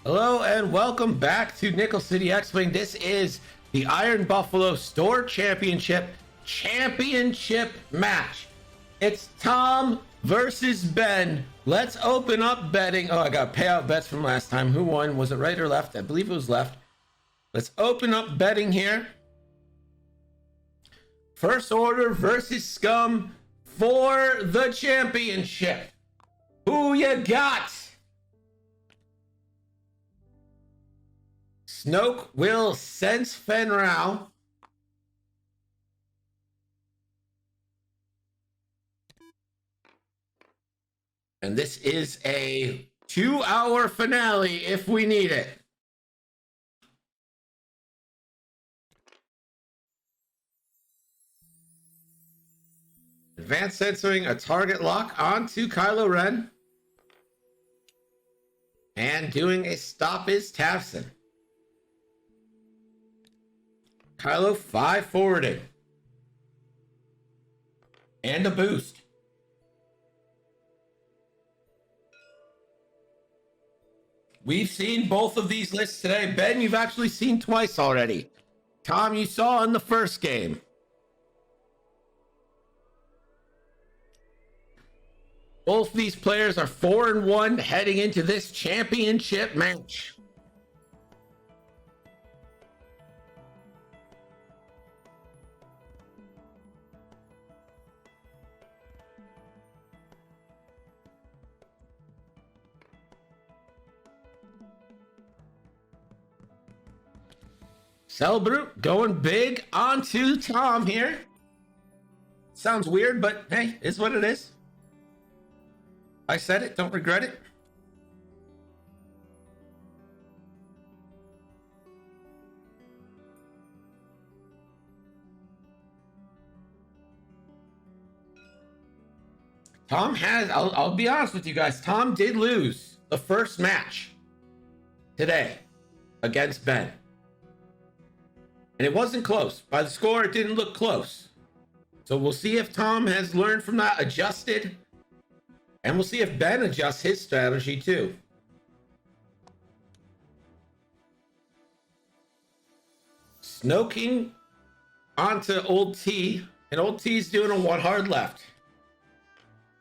Hello and welcome back to Nickel City X-Wing. This is the Iron Buffalo Store Championship match. It's Tom versus Ben. Let's open up betting. Oh, I got payout bets from last time. Who won? Was it right or left? I believe it was left. Let's open up betting here. First Order versus Scum for the championship. Who you got? Snoke will sense Fenn Rau. And this is a 2-hour finale if we need it. Advanced censoring a target lock onto Kylo Ren. And doing a stop is Tavson. Kylo 5 forwarding. And a boost. We've seen both of these lists today. Ben, you've actually seen twice already. Tom, you saw in the first game. Both these players are 4-1 heading into this championship match. Celebrate going big onto Tom here. Sounds weird, but hey, it's what it is. I said it, don't regret it. Tom has, I'll be honest with you guys, Tom did lose the first match today against Ben. And it wasn't close. By the score, it didn't look close. So we'll see if Tom has learned from that, adjusted. And we'll see if Ben adjusts his strategy too. Snoking onto Old T. And Old T's doing a 1 hard left.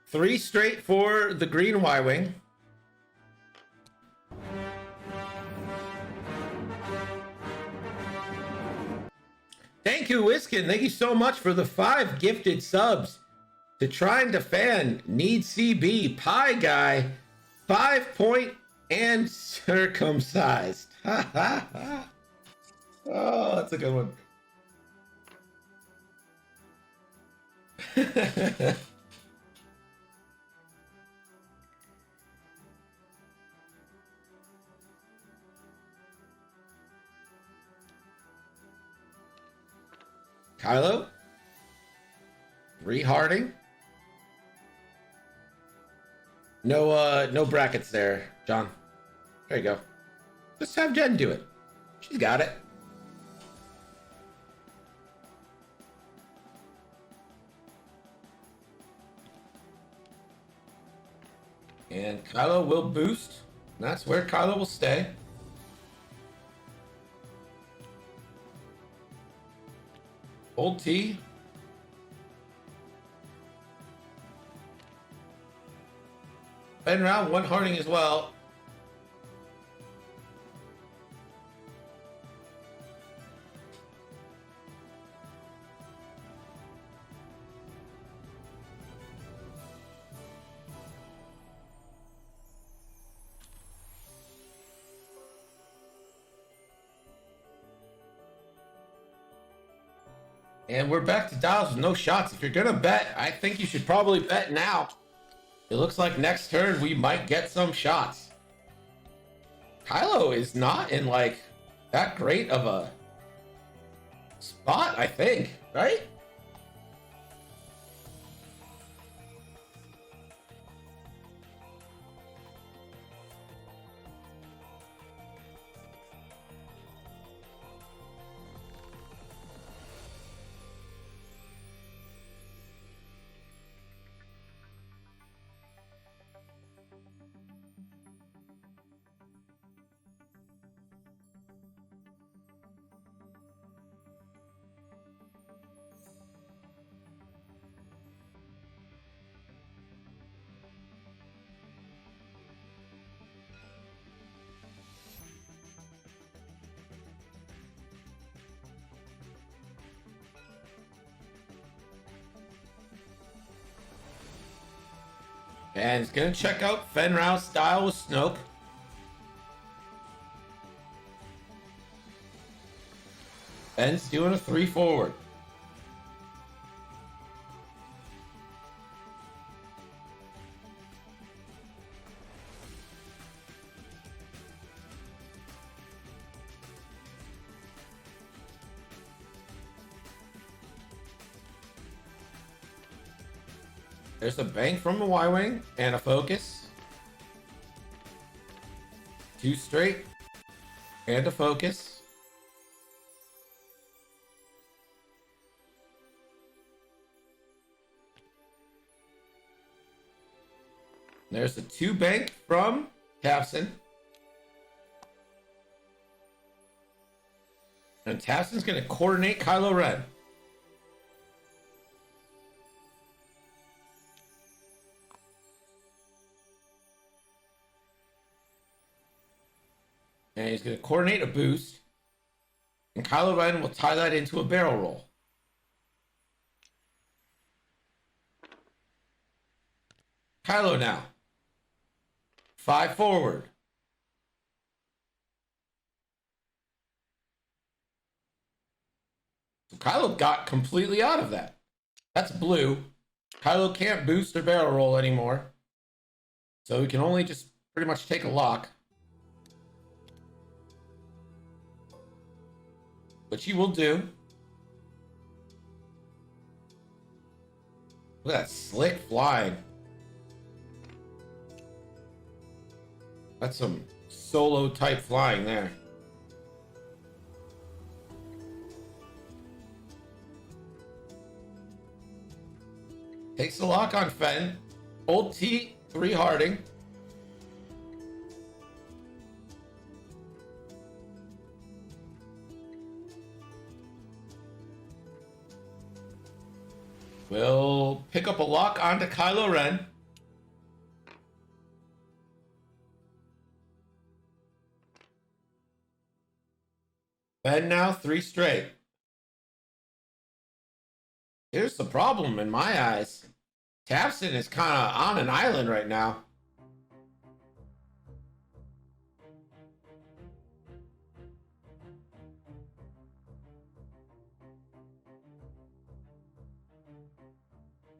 3 straight for the green Y-Wing. Thank you, Wiskin. Thank you so much for the 5 gifted subs. To Trying to Fan, Need CB, Pie Guy, 5 point and circumcised. Ha ha ha. Oh, that's a good one. Kylo, reharding. No brackets there, John. There you go. Just have Jen do it. She's got it. And Kylo will boost. That's where Kylo will stay. Old T. Ben Rau, 1 harding as well. And we're back to dials with no shots. If you're gonna bet, I think you should probably bet now. It looks like next turn we might get some shots. Kylo is not in like that great of a spot, I think, right? And it's going to check out Fenrau's style with Snoke. Ben's doing a 3 forward. There's a bank from the Y-Wing and a focus. 2 straight and a focus. There's a 2 bank from Tafson. And Tafson's going to coordinate Kylo Ren. And he's going to coordinate a boost. And Kylo Ren will tie that into a barrel roll. Kylo now. 5 forward. So Kylo got completely out of that. That's blue. Kylo can't boost or barrel roll anymore. So he can only just pretty much take a lock. Which he will do. Look at that slick flying. That's some solo type flying there. Takes the lock on Fen. Old T, 3 Harding. We'll pick up a lock onto Kylo Ren. Ben now 3 straight. Here's the problem in my eyes. Tafson is kind of on an island right now.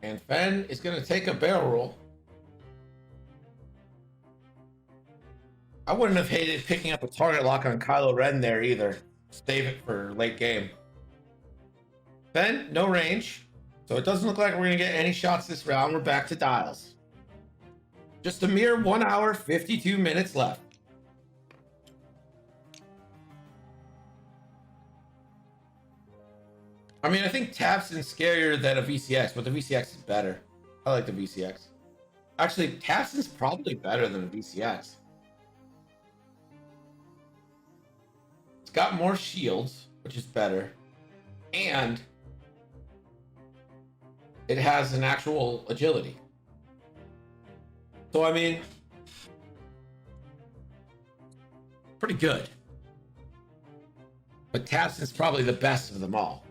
And Fen is going to take a barrel roll. I wouldn't have hated picking up a target lock on Kylo Ren there either. Save it for late game. Fen, no range. So it doesn't look like we're going to get any shots this round. We're back to dials. Just a mere 1 hour, 52 minutes left. I mean, I think Tafson's scarier than a VCX, but the VCX is better. I like the VCX. Actually, Tafson's probably better than a VCX. It's got more shields, which is better. And it has an actual agility. So, I mean, pretty good. But Tafson's probably the best of them all.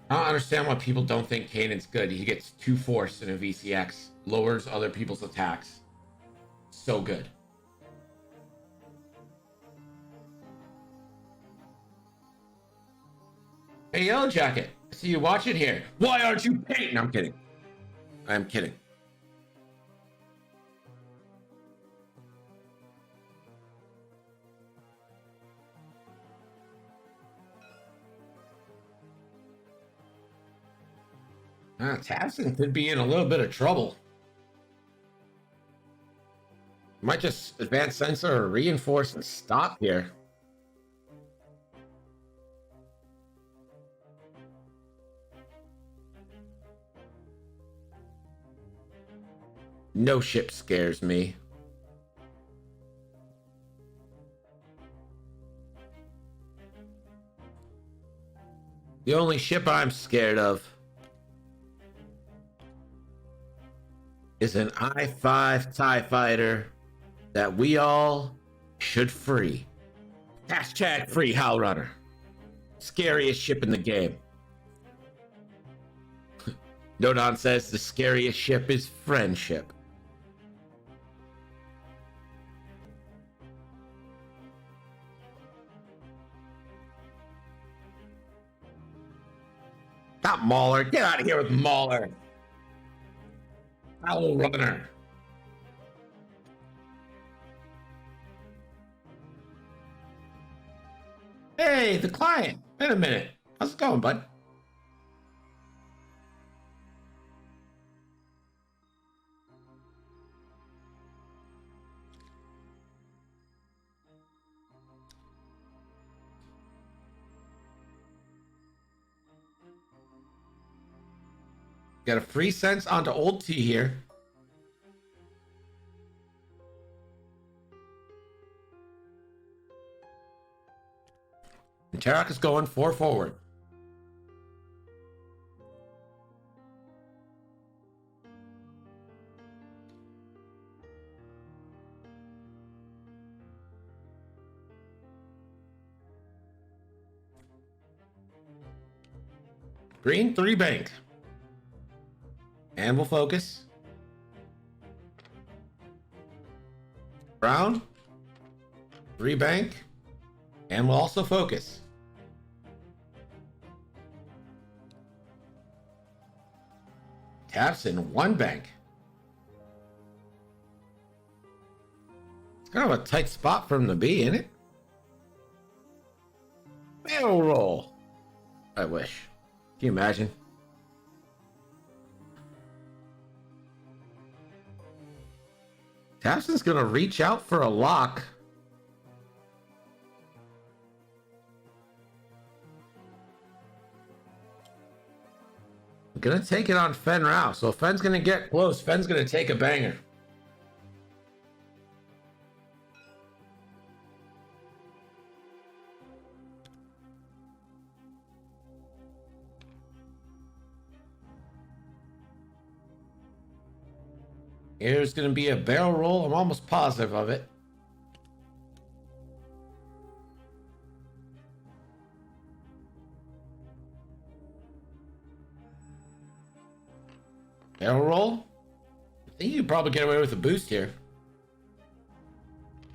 I don't understand why people don't think Kanan's good. He gets 2 force in a VCX, lowers other people's attacks. So good. Hey, Yellow Jacket, I see you watching here. Why aren't you painting? I'm kidding. I'm kidding. Tafson could be in a little bit of trouble. Might just advance sensor or reinforce and stop here. No ship scares me. The only ship I'm scared of is an I-5 TIE fighter that we all should free. Hashtag free Howlrunner. Scariest ship in the game. Nodon says the scariest ship is friendship. Not Mauler. Get out of here with Mauler. Owl Runner. Hey, the client. Wait a minute. How's it going, bud? Got a free sense onto Old T here. And Tarak is going 4 forward. Green 3 bank. And we'll focus. Brown 3 bank. And we'll also focus. Taps in 1 bank. It's kind of a tight spot for him to be, isn't it? Barrel roll. I wish. Can you imagine? Tapson's gonna reach out for a lock. Gonna take it on Fen Rao. So Fen's gonna get close. Fen's gonna take a banger. Here's gonna be a barrel roll. I'm almost positive of it. Barrel roll. I think you could probably get away with a boost here.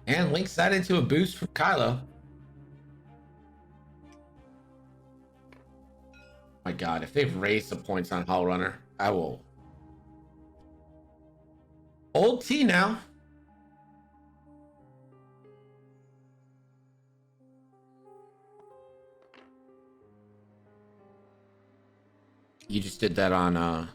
And links that into a boost from Kylo. My God, if they've raised the points on Hull Runner, I will. Old T now. You just did that on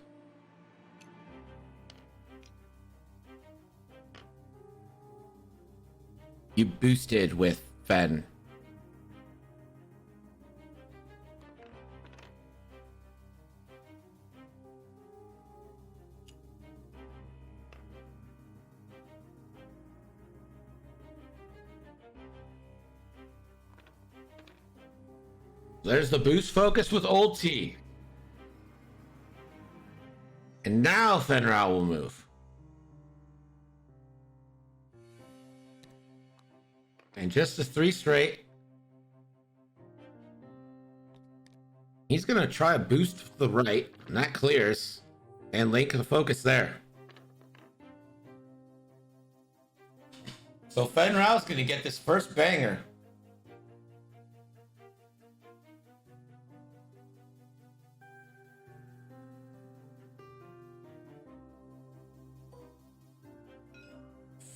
you boosted with Fen. There's the boost focus with Old T. And now Fen Rao will move. And just the 3 straight. He's going to try a boost to the right. And that clears. And link the focus there. So Fen Rao's going to get this first banger.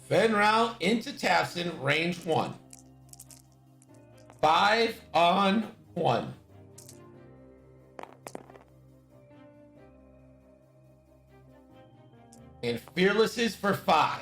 Fen Rao into Tafson, range 1. 5 on 1. And Fearless is for 5.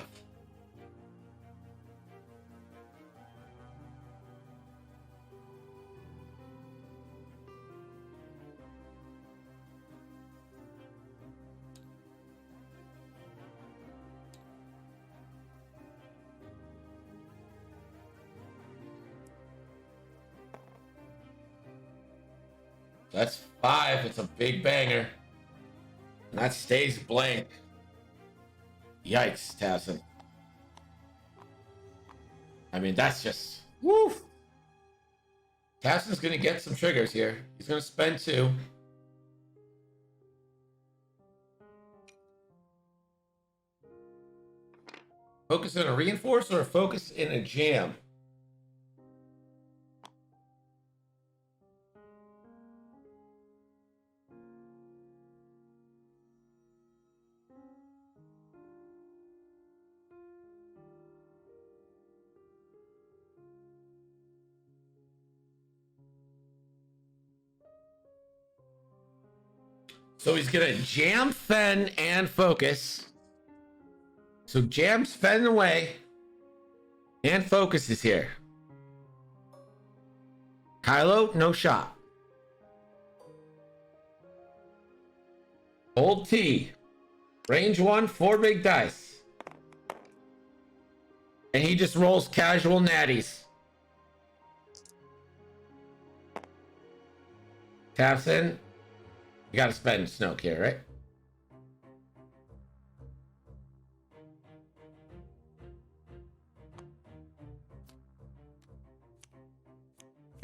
That's 5. It's a big banger. And that stays blank. Yikes, Tafson. I mean, that's just... Woo! Tafson's going to get some triggers here. He's going to spend 2. Focus in a reinforce or a focus in a jam? So he's gonna jam Fen and focus. So jams Fen away and focus is here. Kylo, no shot. Old T. Range 1, 4 big dice. And he just rolls casual natties. Taps in. You gotta spend Snoke here, right?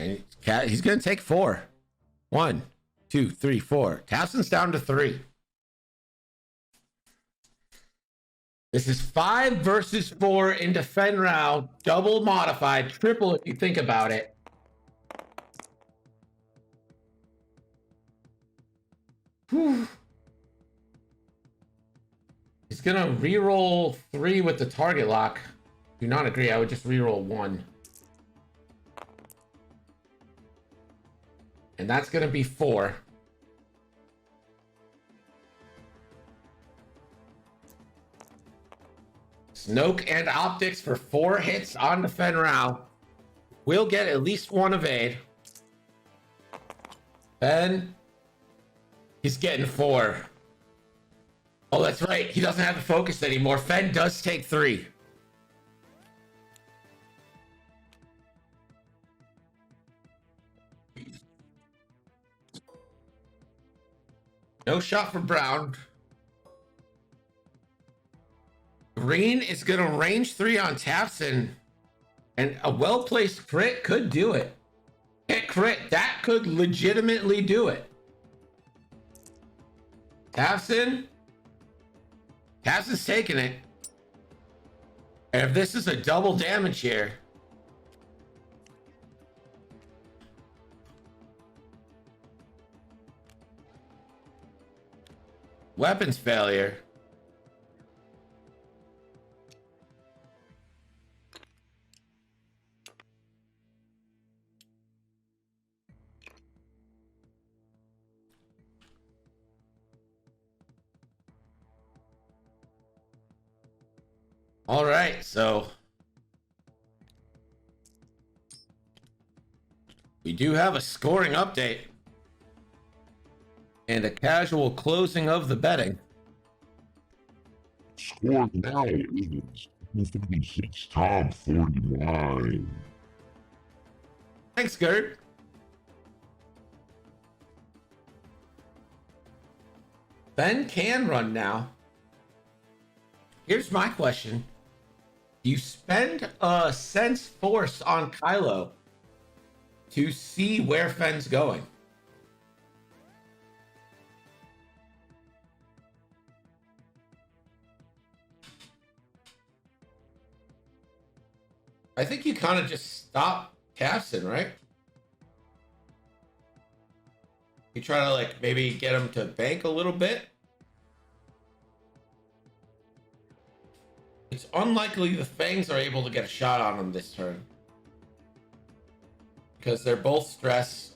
And he's gonna take 4. 1, 2, 3, 4. Towson's down to 3. This is 5 versus 4 into Fen Rao, double modified, triple if you think about it. Whew. He's gonna re-roll 3 with the target lock. Do not agree. I would just re-roll 1. And that's gonna be 4. Snoke and optics for 4 hits on the Fen Rao. We'll get at least 1 evade. Fen. He's getting 4. Oh, that's right. He doesn't have the focus anymore. Fen does take 3. No shot for Brown. Green is going to range 3 on Tafson. And a well-placed crit could do it. Hit crit. That could legitimately do it. Tafson. Tafson's taking it. And if this is a double damage here. Weapons failure. All right, so we do have a scoring update and a casual closing of the betting. Score now is 56 Tom 49. Thanks, Gert. Ben can run now. Here's my question. You spend a sense force on Kylo to see where Fen's going. I think you kind of just stop Tafson, right? You try to like maybe get him to bank a little bit. It's unlikely the Fangs are able to get a shot on him this turn. Because they're both stressed.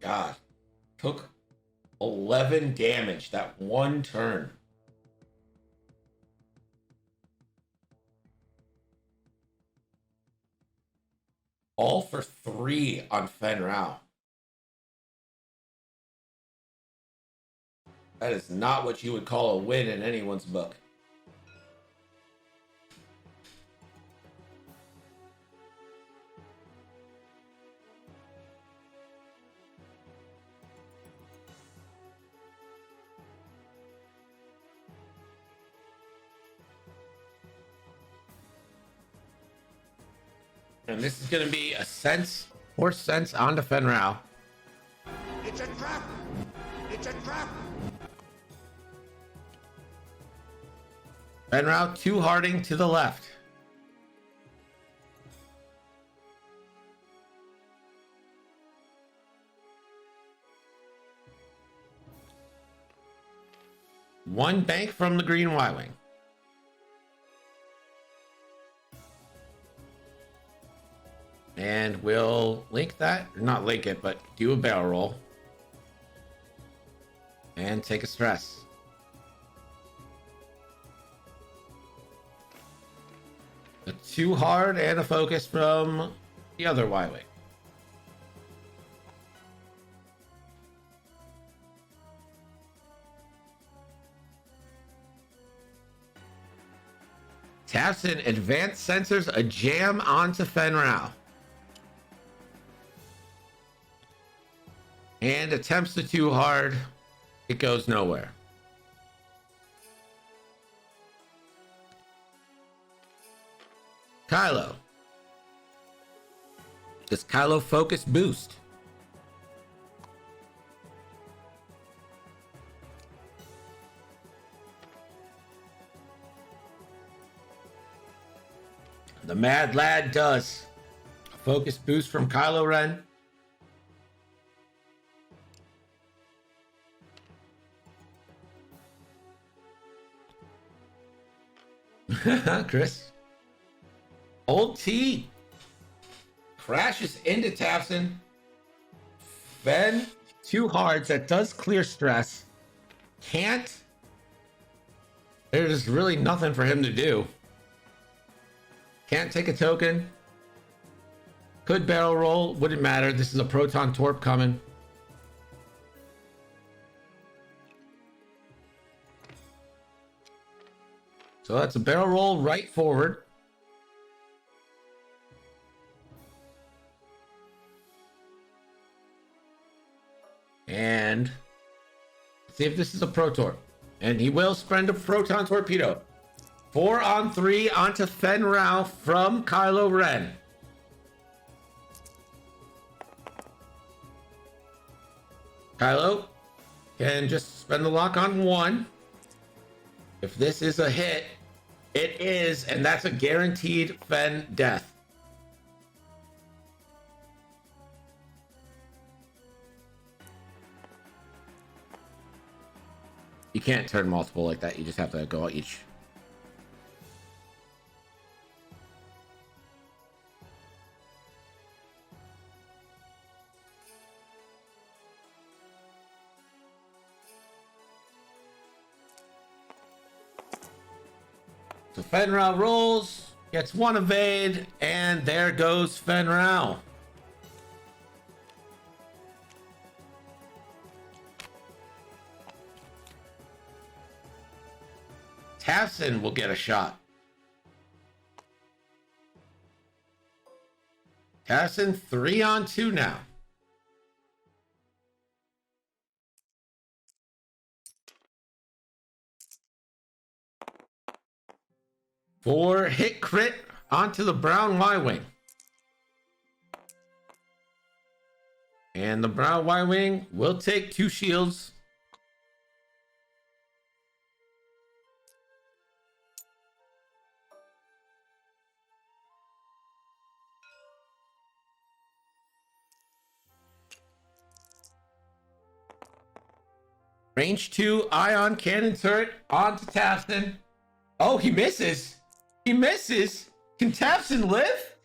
God, took 11 damage that one turn. All for 3 on Fen Rao. That is not what you would call a win in anyone's book. And this is going to be a sense, 4 cents onto Fenrau. It's a trap! It's a trap! Fenrau 2 Harding to the left. One bank from the green Y-Wing. And we'll link that, or not link it, but do a barrel roll. And take a stress. A 2 hard and a focus from the other Y-Wing. Tafson advanced sensors a jam onto Fenrau. And attempts the 2 hard. It goes nowhere. Kylo. Does Kylo focus boost? The Mad Lad does. A focus boost from Kylo Ren. Chris. Old T crashes into Tafson. Fen 2 hards. That does clear stress. Can't. There's really nothing for him to do. Can't take a token. Could barrel roll. Wouldn't matter. This is a proton torp coming. So that's a barrel roll right forward. And see if this is a pro torp. And he will spend a proton torpedo. 4 on 3 onto Fenrau from Kylo Ren. Kylo can just spend the lock on 1. If this is a hit, it is, and that's a guaranteed Fen death. You can't turn multiple like that. You just have to go each. So Fenrau rolls, gets 1 evade, and there goes Fenrau. Tafson will get a shot. Tafson 3 on 2 now. For hit crit onto the brown Y-Wing. And the brown Y-Wing will take 2 shields. Range 2 ion cannon turret onto Tafson. Oh, he misses. He misses. Can Tafson live?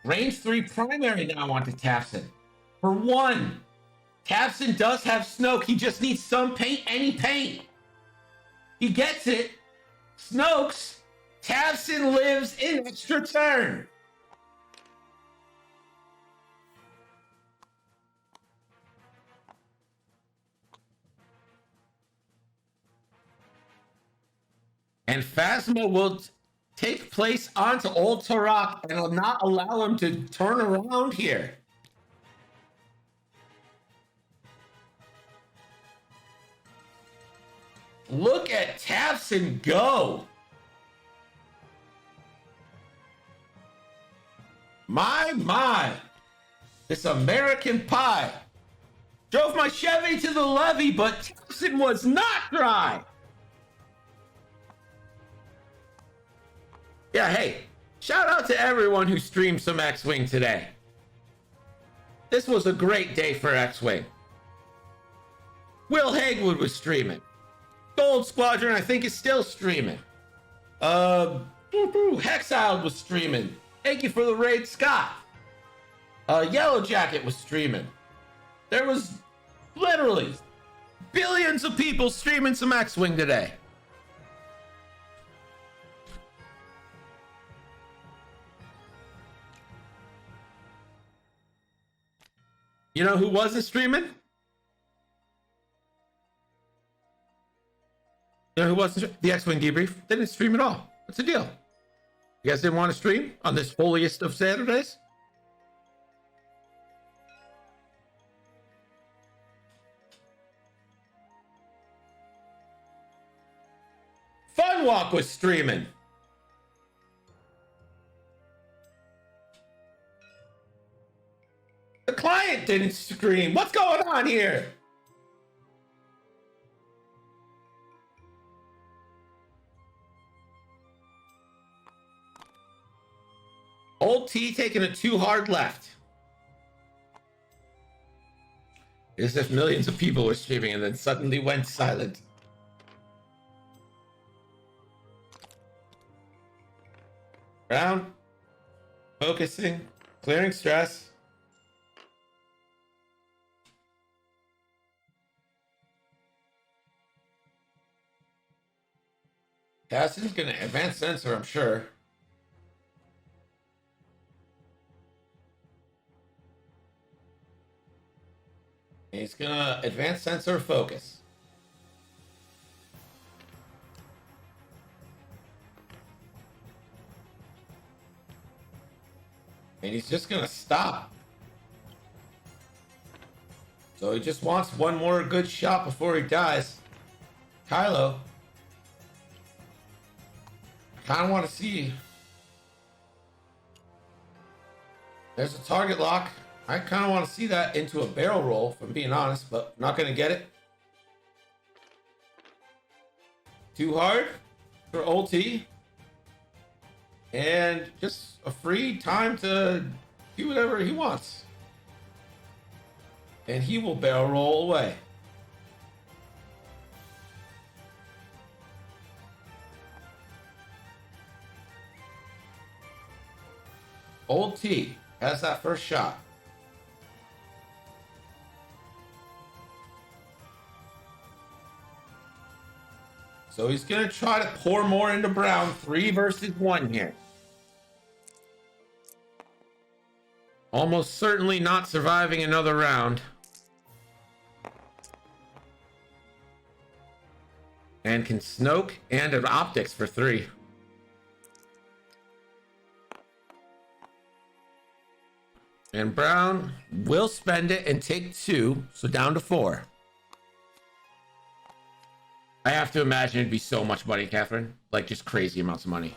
Range 3 primary now onto Tafson. For 1. Tafson does have Snoke. He just needs some paint, any paint. He gets it. Snoke's. Tafson lives in extra turn. And Phasma will take place onto Old Tarak and will not allow him to turn around here. Look at Tafson go. My. This American Pie drove my Chevy to the levee, but Tafson was not dry. Yeah, hey, shout out to everyone who streamed some X-Wing today. This was a great day for X-Wing. Will Hagwood was streaming. Gold Squadron, I think, is still streaming. Hexiled was streaming. Thank you for the raid, Scott. Yellow Jacket was streaming. There was literally billions of people streaming some X-Wing today. You know who wasn't streaming? You know who wasn't? The X-Wing debrief. They didn't stream at all. What's the deal? You guys didn't want to stream on this holiest of Saturdays? Funwalk was streaming. The client didn't stream. What's going on here? Old T taking a too hard left. As if millions of people were streaming and then suddenly went silent. Brown. Focusing. Clearing stress. Cassidy's gonna advance sensor, I'm sure. He's gonna advance sensor focus. And he's just gonna stop. So he just wants one more good shot before he dies. Kylo. Kinda wanna see. There's a target lock. I kind of want to see that into a barrel roll, if I'm being honest, but not going to get it. Too hard for Old T. And just a free time to do whatever he wants. And he will barrel roll away. Old T has that first shot. So he's going to try to pour more into Brown. 3 versus 1 here. Almost certainly not surviving another round. And can Snoke and an optics for 3. And Brown will spend it and take 2. So down to 4. I have to imagine it'd be so much money, Catherine. Like, just crazy amounts of money.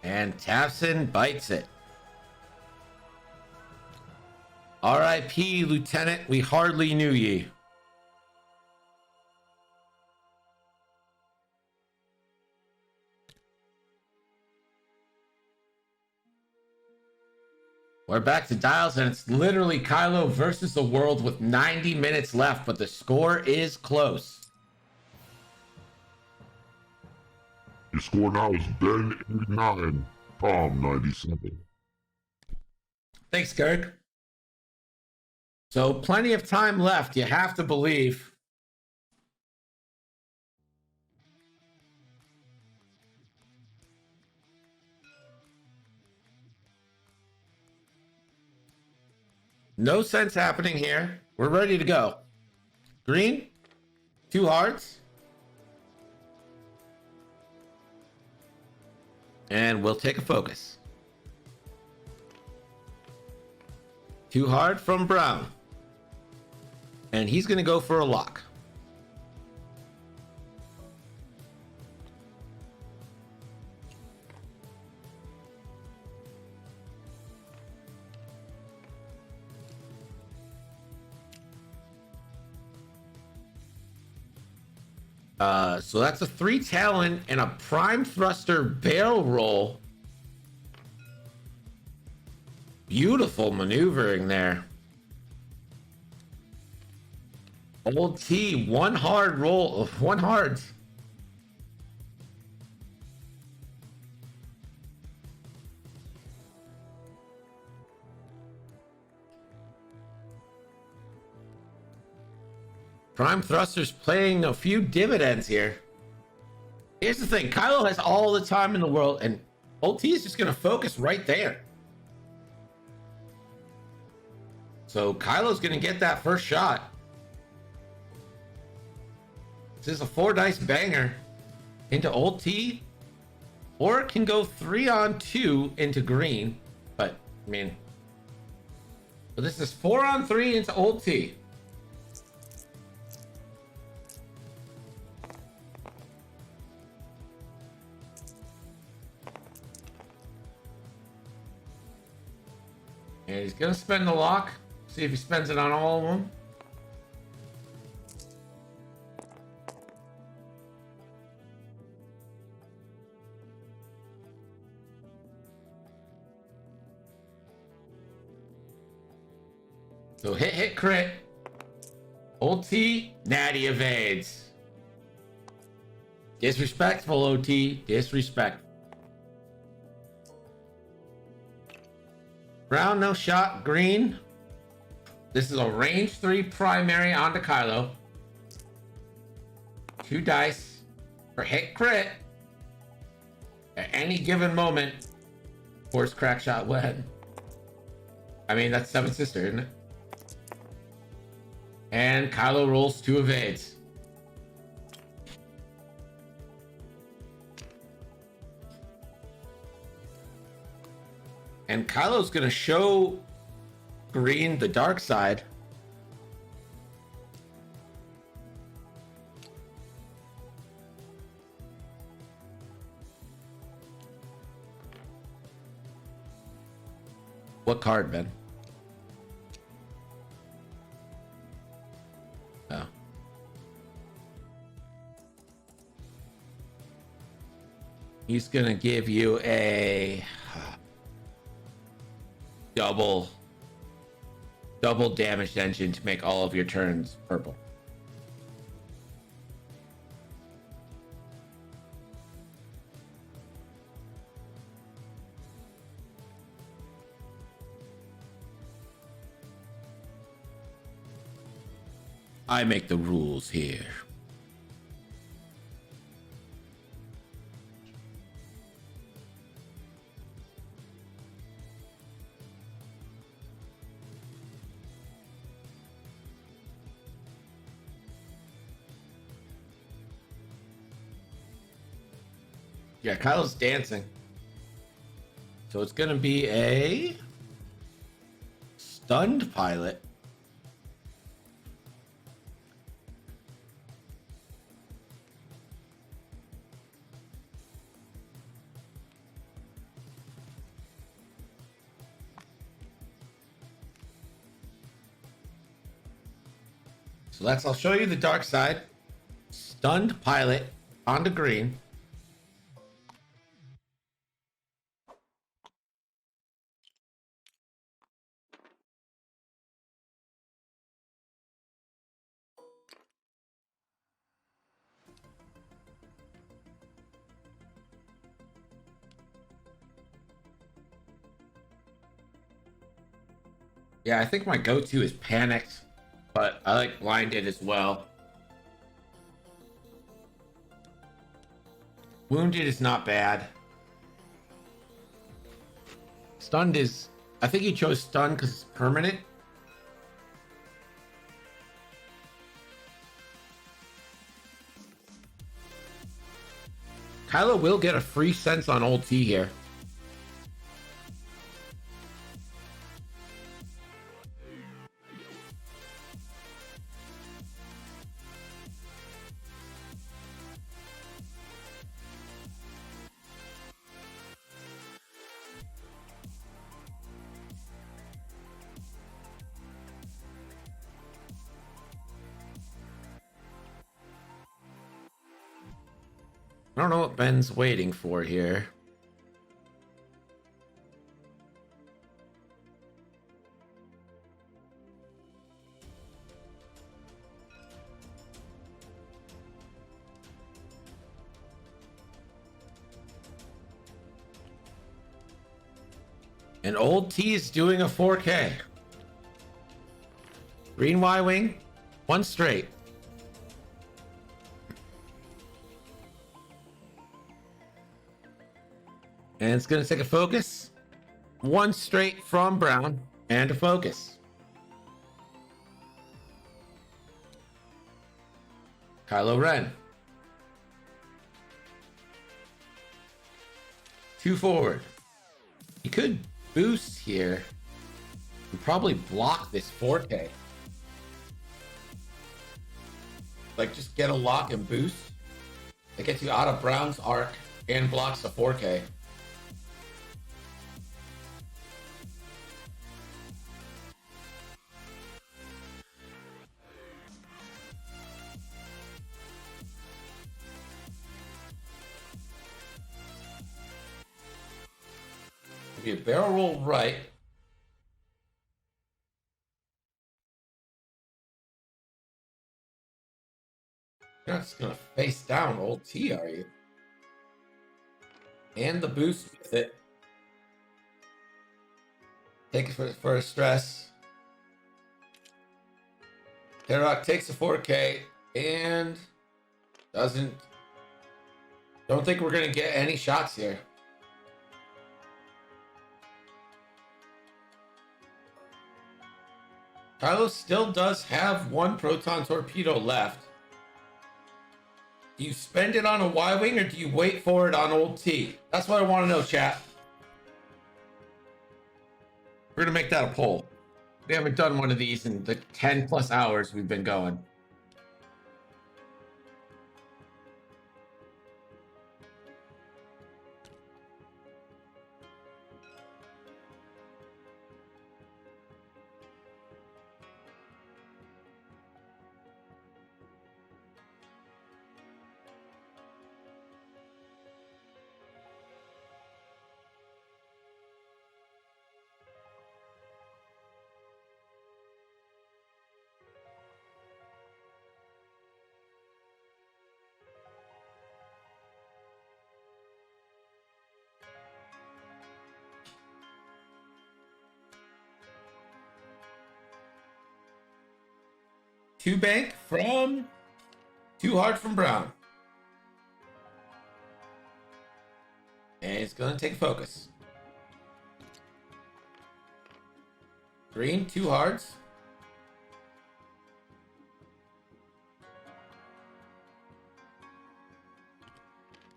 And Tafson bites it. R.I.P. Lieutenant, we hardly knew ye. We're back to dials, and it's literally Kylo versus the world with 90 minutes left, but the score is close. Your score now is Ben 89, Tom 97. Thanks, Kirk. So plenty of time left, you have to believe. No sense happening here. We're ready to go. Green, 2 hearts. And we'll take a focus. 2 hard from brown. And he's going to go for a lock. So that's a 3 talon and a prime thruster barrel roll. Beautiful maneuvering there. Old T, 1 hard roll, 1 hard. Prime Thruster's playing a few dividends here. Here's the thing, Kylo has all the time in the world, and Old T is just going to focus right there. So Kylo's going to get that first shot. This is a 4 dice banger into Old T, or it can go 3 on 2 into green. But, I mean, so this is 4 on 3 into Old T. And he's going to spend the lock. See if he spends it on all of them. So hit, crit. Old T, natty evades. Disrespectful, OT. Disrespect. Brown, no shot. Green. This is a range 3 primary onto Kylo. 2 dice for hit crit. At any given moment, force crack shot wed. I mean, that's 7 sister, isn't it? And Kylo rolls 2 evades. And Kylo's gonna show green the dark side. What card, Ben? Oh. He's gonna give you a double damaged engine to make all of your turns purple. I make the rules here. Yeah, Kyle's dancing. So it's going to be a stunned pilot. So I'll show you the dark side. Stunned pilot onto green. Yeah, I think my go-to is panicked, but I like blinded as well. Wounded is not bad. Stunned is... I think you chose stunned because it's permanent. Kylo will get a free sense on old T here. I don't know what Ben's waiting for here. And old T is doing a 4K. Green Y-Wing, one straight. And it's going to take a focus. One straight from Brown and a focus. Kylo Ren. 2 forward. He could boost here and probably block this 4K. Like, just get a lock and boost. It gets you out of Brown's arc and blocks the 4K. Be a barrel roll right. You're not just gonna face down old T, are you? And the boost with it. Take it for a stress. Terrock takes a 4K and doesn't. Don't think we're gonna get any shots here. Kylo still does have one proton torpedo left. Do you spend it on a Y-Wing or do you wait for it on old T? That's what I want to know, chat. We're going to make that a poll. We haven't done one of these in the 10 plus hours we've been going. Two bank from Too Hard from Brown. And it's going to take focus. Green, 2 hards.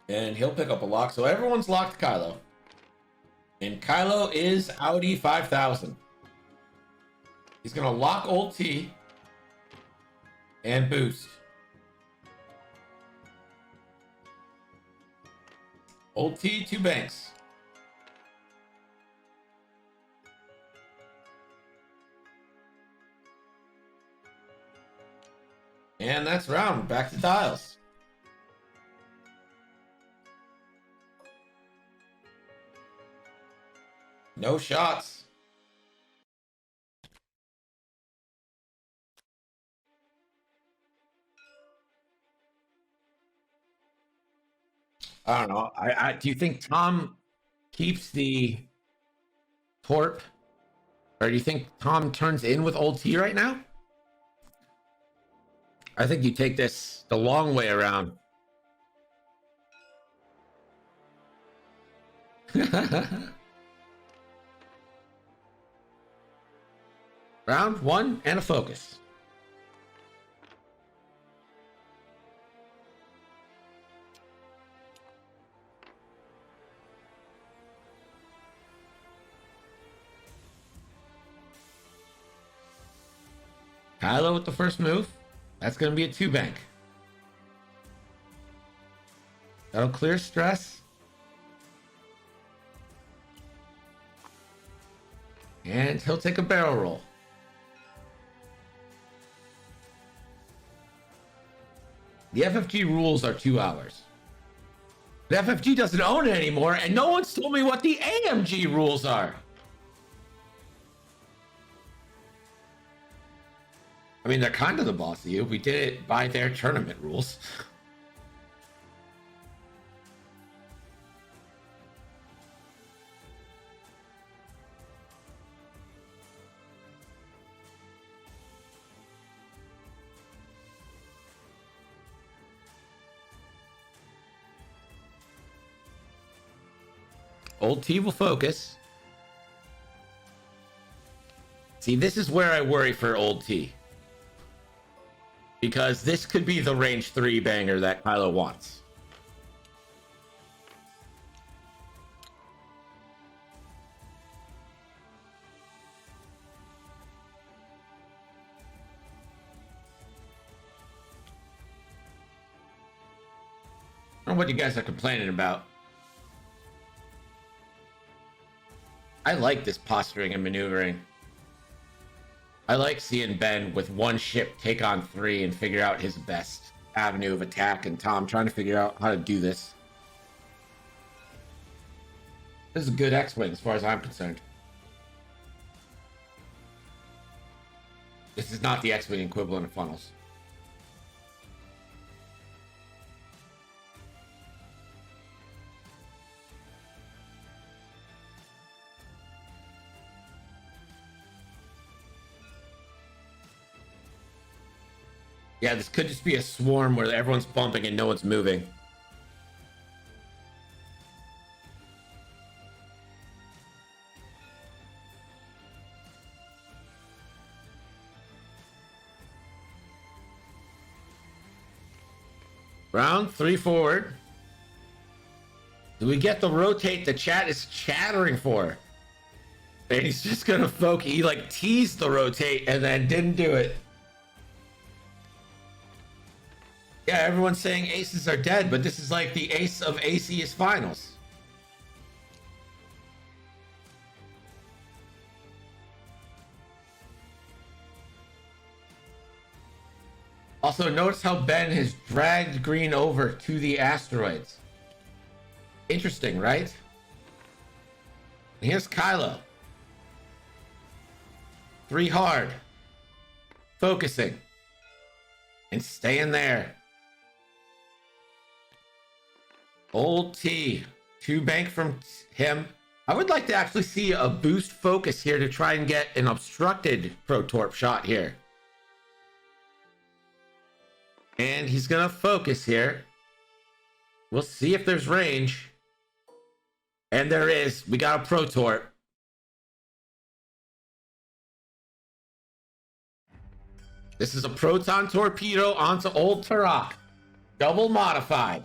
And he'll pick up a lock. So everyone's locked Kylo. And Kylo is Audi 5000. He's going to lock old T. And boost. Old T, 2 banks. And that's round. Back to dials. No shots. I don't know. Do you think Tom keeps the Torp? Or do you think Tom turns in with old T right now? I think you take this the long way around. Round 1 and a focus. Kylo with the first move. That's going to be a 2-bank. That'll clear stress. And he'll take a barrel roll. The FFG rules are 2 hours. The FFG doesn't own it anymore, and no one's told me what the AMG rules are. I mean, they're kind of the boss of you. We did it by their tournament rules. Old T will focus. See, this is where I worry for Old T. Because this could be the range 3 banger that Kylo wants. I don't know what you guys are complaining about. I like this posturing and maneuvering. I like seeing Ben with one ship take on 3 and figure out his best avenue of attack, and Tom trying to figure out how to do this. This is a good X-Wing as far as I'm concerned. This is not the X-Wing equivalent of funnels. Yeah, this could just be a swarm where everyone's bumping and no one's moving. Round 3 forward. Do we get the rotate the chat is chattering for? And he's just gonna focus. He like teased the rotate and then didn't do it. Yeah, everyone's saying aces are dead, but this is like the ace of ACS finals. Also, notice how Ben has dragged green over to the asteroids. Interesting, right? And here's Kylo. 3 hard. Focusing. And staying there. Old T, 2 bank from him. I would like to actually see a boost focus here to try and get an obstructed Protorp shot here. And he's gonna focus here. We'll see if there's range. And there is. We got a Protorp. This is a proton torpedo onto Old Turok. Double modified.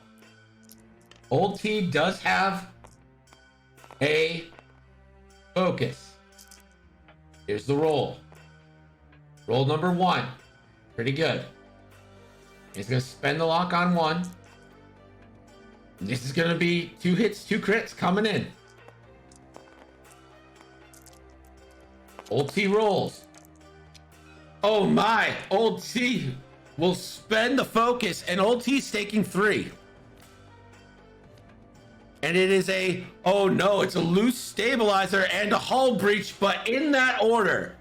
Old T does have a focus. Here's the roll. Roll number 1. Pretty good. He's going to spend the lock on 1. This is going to be 2 hits, 2 crits coming in. Old T rolls. Oh my, Old T will spend the focus, and Old T's taking 3. And it is a, oh no, it's a loose stabilizer and a hull breach, but in that order.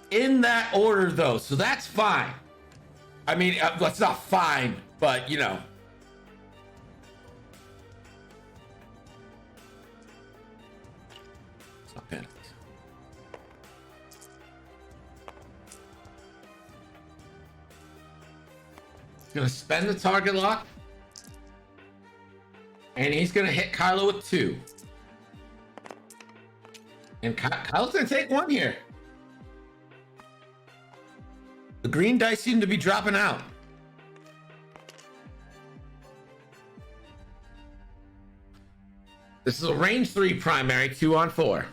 In that order, though, so that's fine. I mean, that's not fine, but, you know. It's not panicked. He's going to spend the target lock. And he's going to hit Kylo with 2. And Kylo's going to take 1 here. The green dice seem to be dropping out. This is a range 3 primary, 2 on 4.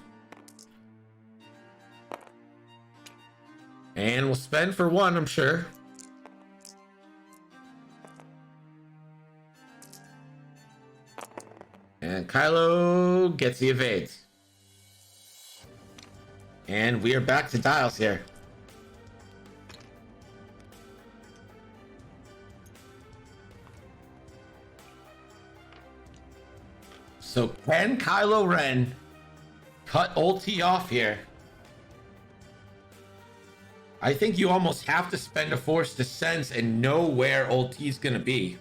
And we'll spend for one, I'm sure. And Kylo gets the evades. And we are back to dials here. So can Kylo Ren cut Ulti off here? I think you almost have to spend a Force to sense and know where Ulti's gonna be.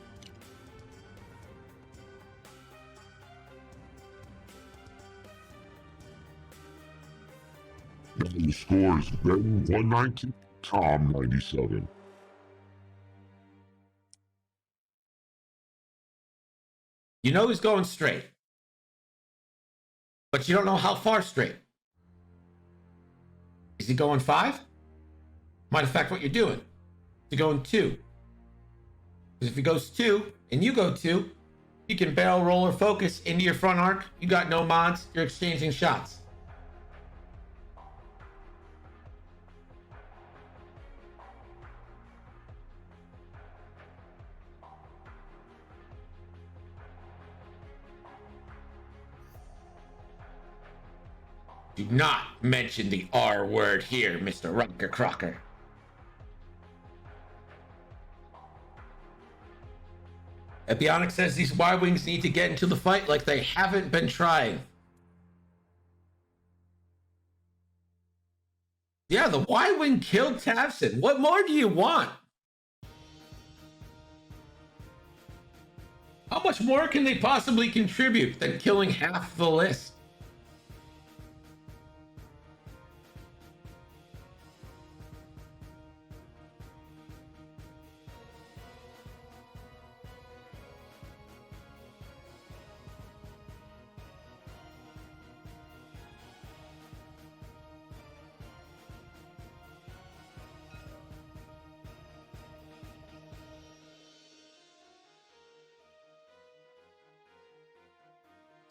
Now the score is Ben 119, Tom 97. You know he's going straight, but you don't know how far straight. Is he going 5? Might affect what you're doing. Is he going 2? Because if he goes 2 and you go 2, you can barrel roll or focus into your front arc. You got no mods. You're exchanging shots. Do not mention the R word here, Mr. Rucker Crocker. Epionic says these Y-Wings need to get into the fight like they haven't been trying. Yeah, the Y-Wing killed Tavson. What more do you want? How much more can they possibly contribute than killing half the list?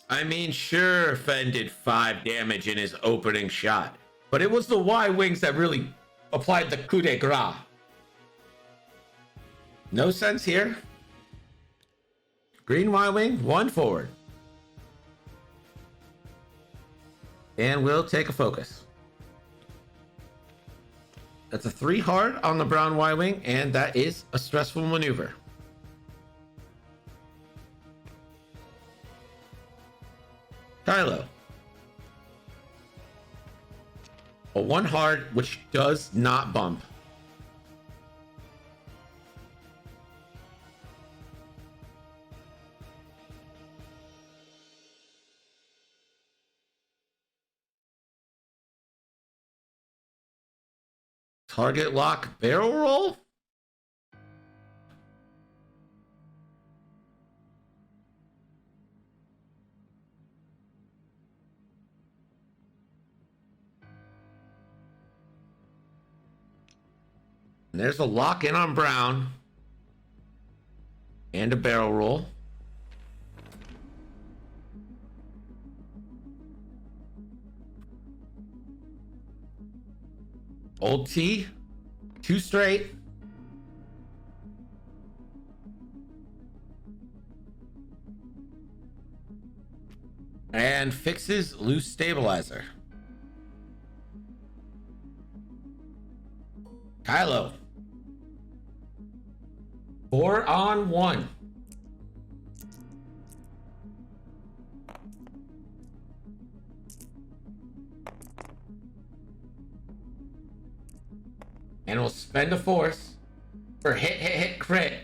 I mean, sure, Fenn did 5 damage in his opening shot, but it was the Y-Wings that really applied the coup de grace. No sense here. Green Y-Wing, 1 forward. And we'll take a focus. That's a 3 hard on the brown Y-Wing, and that is a stressful maneuver. Kylo. A 1 hard, which does not bump. Target lock barrel roll? And there's a lock in on brown. And a barrel roll. Old T. 2 straight. And fixes loose stabilizer. Kylo. 4 on 1. And we'll spend a force for hit, crit.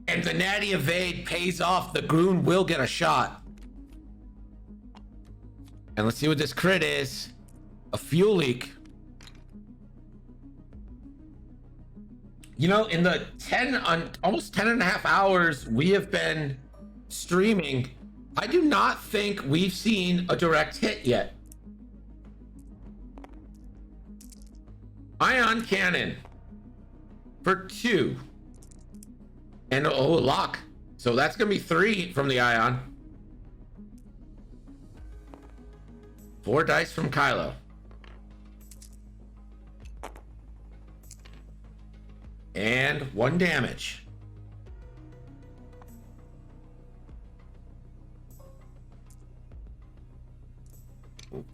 And the natty evade pays off. The Groon will get a shot. And let's see what this crit is. A fuel leak. You know, in the almost 10 and a half hours we have been streaming, I do not think we've seen a direct hit yet. Ion cannon for 2. And oh, lock. So that's gonna be 3 from the Ion. 4 dice from Kylo. And 1 damage.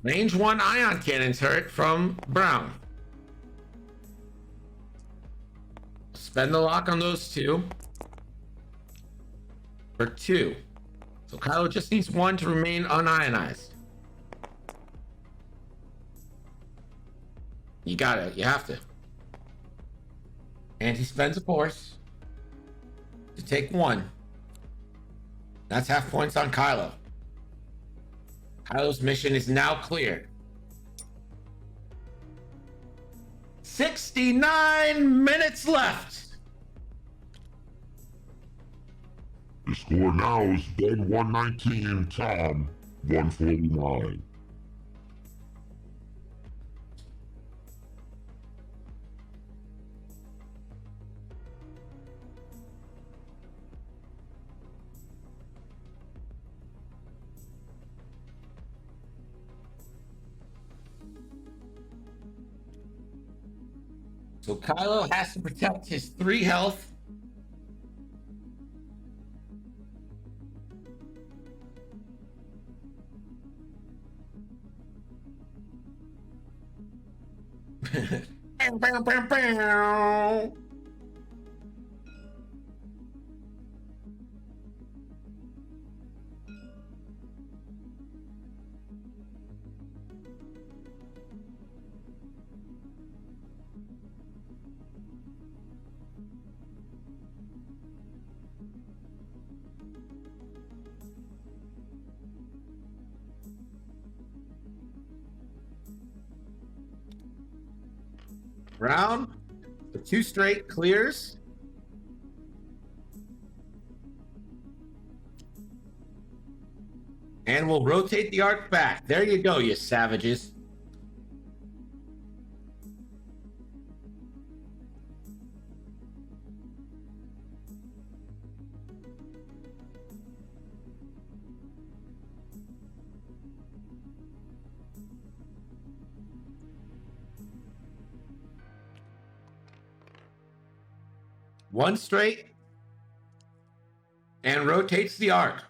Range 1 ion cannon turret from Brown. Spend the lock on those 2. For 2. So Kylo just needs 1 to remain unionized. You got it. You have to. And he spends a force to take 1. That's half points on Kylo. Kylo's mission is now cleared. 69 minutes left. The score now is Ben 119, Tom 149. So Kylo has to protect his 3 health. Bow, bow, bow, bow. Brown, the 2 straight clears. And we'll rotate the arc back. There you go, you savages. One straight and rotates the arc.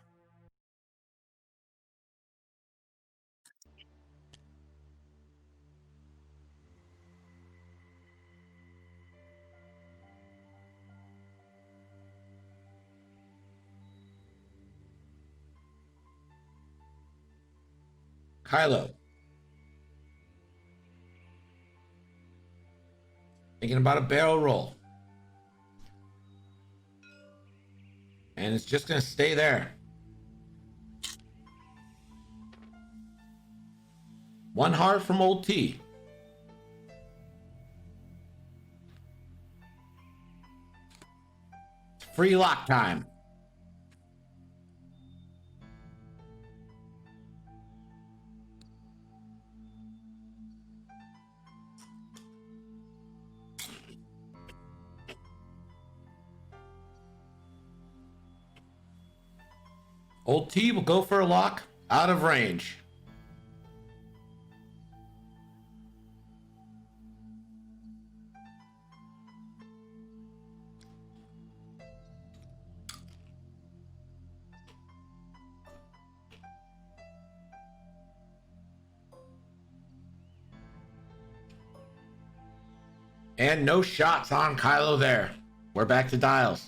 Kylo. Thinking about a barrel roll. And it's just going to stay there. 1 heart from Old T. Free lock time. Old T will go for a lock out of range. And no shots on Kylo there. We're back to dials.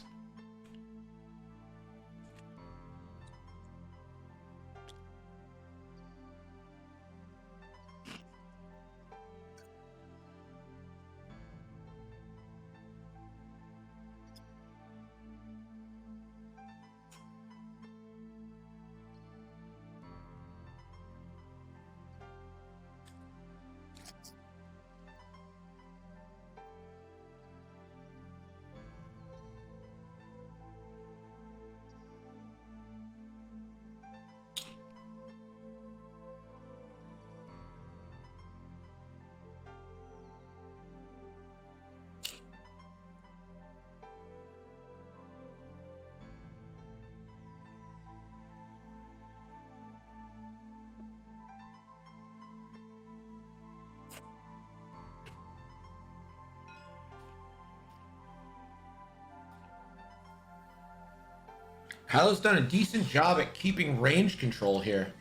Kylo's done a decent job at keeping range control here.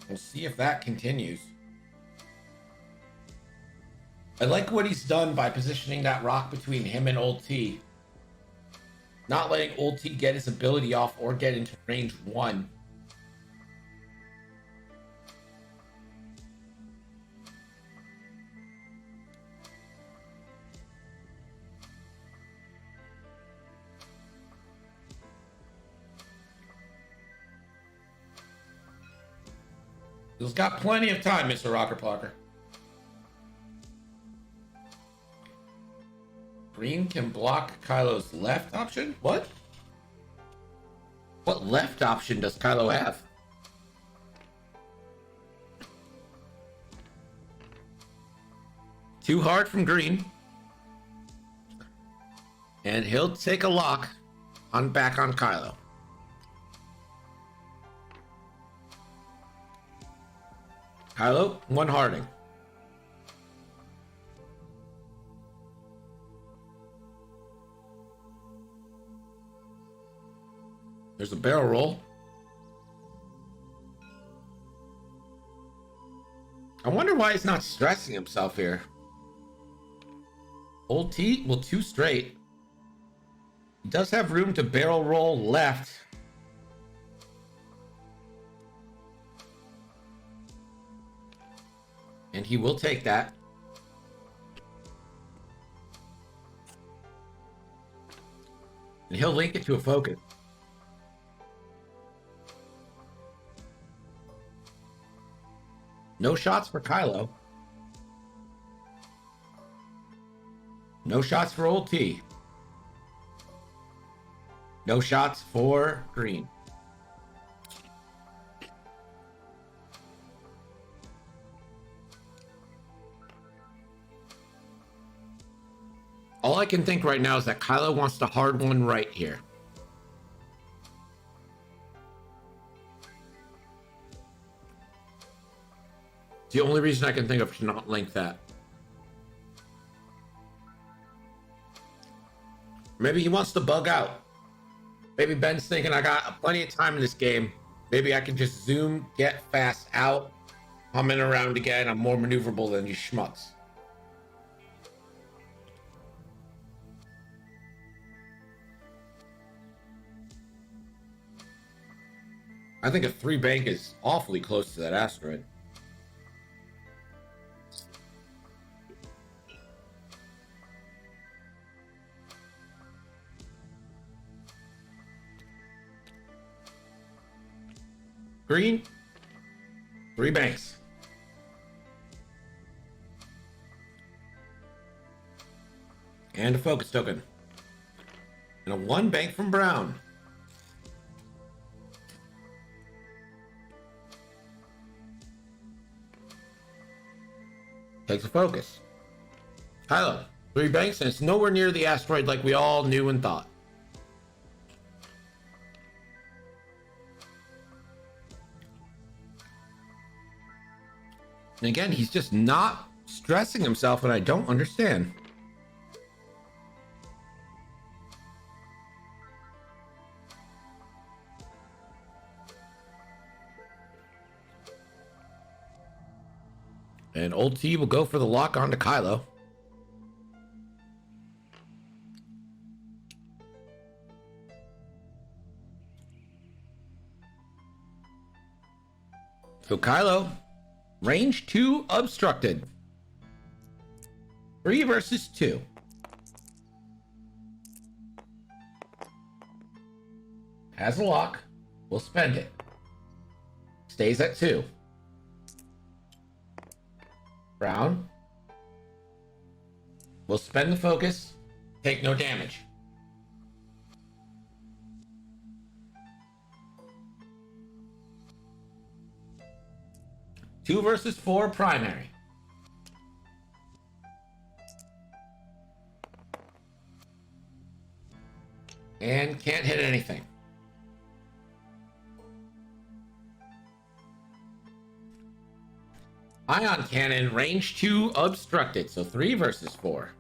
We'll see if that continues. I like what he's done by positioning that rock between him and Old T. Not letting Old T get his ability off or get into range 1. He's got plenty of time, Mr. Rocker Blocker. Green can block Kylo's left option? What? What left option does Kylo have? Too hard from Green. And he'll take a lock on back on Kylo. Kylo, 1 harding. There's a barrel roll. I wonder why he's not stressing himself here. Old T, well, 2 straight. He does have room to barrel roll left. And he will take that. And he'll link it to a focus. No shots for Kylo. No shots for Old T. No shots for Green. All I can think right now is that Kylo wants to hard one right here. It's the only reason I can think of to not link that. Maybe he wants to bug out. Maybe Ben's thinking, I got plenty of time in this game. Maybe I can just zoom, get fast out, humming around again. I'm more maneuverable than you schmucks. I think a 3 bank is awfully close to that asteroid. Green, 3 banks. And a focus token. And a 1 bank from Brown. Takes a focus. Kylo, 3 banks, and it's nowhere near the asteroid like we all knew and thought. And again, he's just not stressing himself, and I don't understand. And Old T will go for the lock onto Kylo. So Kylo, range 2 obstructed. 3 versus 2. Has a lock. We'll spend it. Stays at 2. Brown. We'll spend the focus. Take no damage. Two versus 4 primary. And can't hit anything. Ion cannon, range 2 obstructed. So 3 versus 4.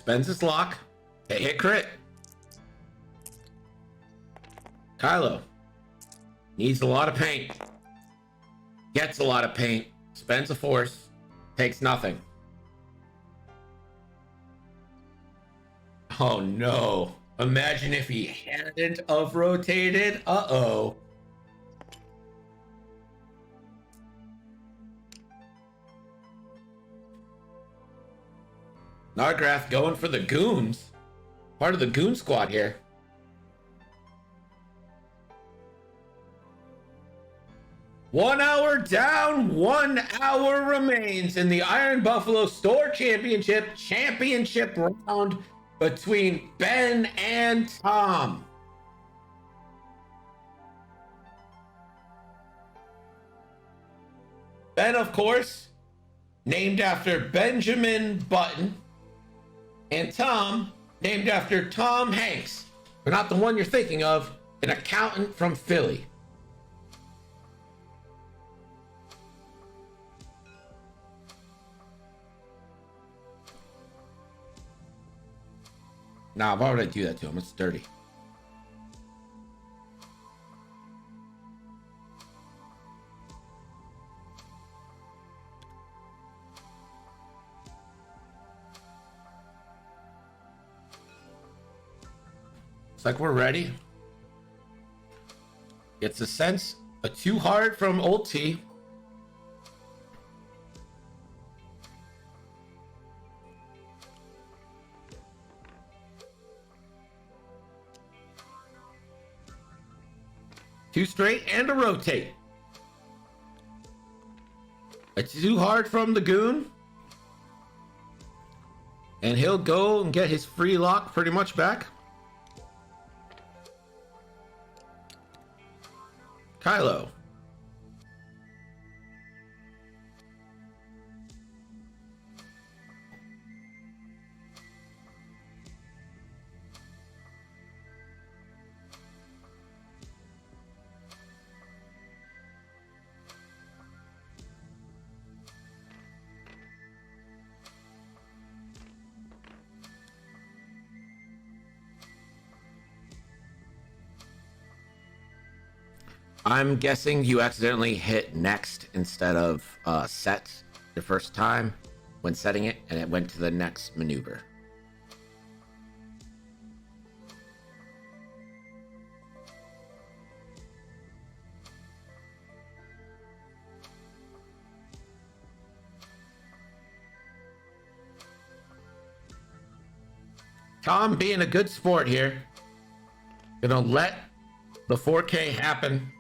Spends his lock. Hit crit. Kylo needs a lot of paint. Gets a lot of paint. Spends a force. Takes nothing. Oh no. Imagine if he hadn't of rotated. Uh-oh. Nargrath going for the goons. Part of the goon squad here. One hour down, 1 hour remains in the Iron Buffalo Store Championship round between Ben and Tom. Ben, of course, named after Benjamin Button, and Tom, named after Tom Hanks, but not the one you're thinking of, an accountant from Philly. Nah, why would I do that to him? It's dirty. It's like we're ready. Gets a sense, a too hard from Old T. Two straight and a rotate. A too hard from the goon. And he'll go and get his free lock pretty much back. Kylo. I'm guessing you accidentally hit next instead of set your first time when setting it, and it went to the next maneuver. Tom being a good sport here. Gonna let the 4K happen.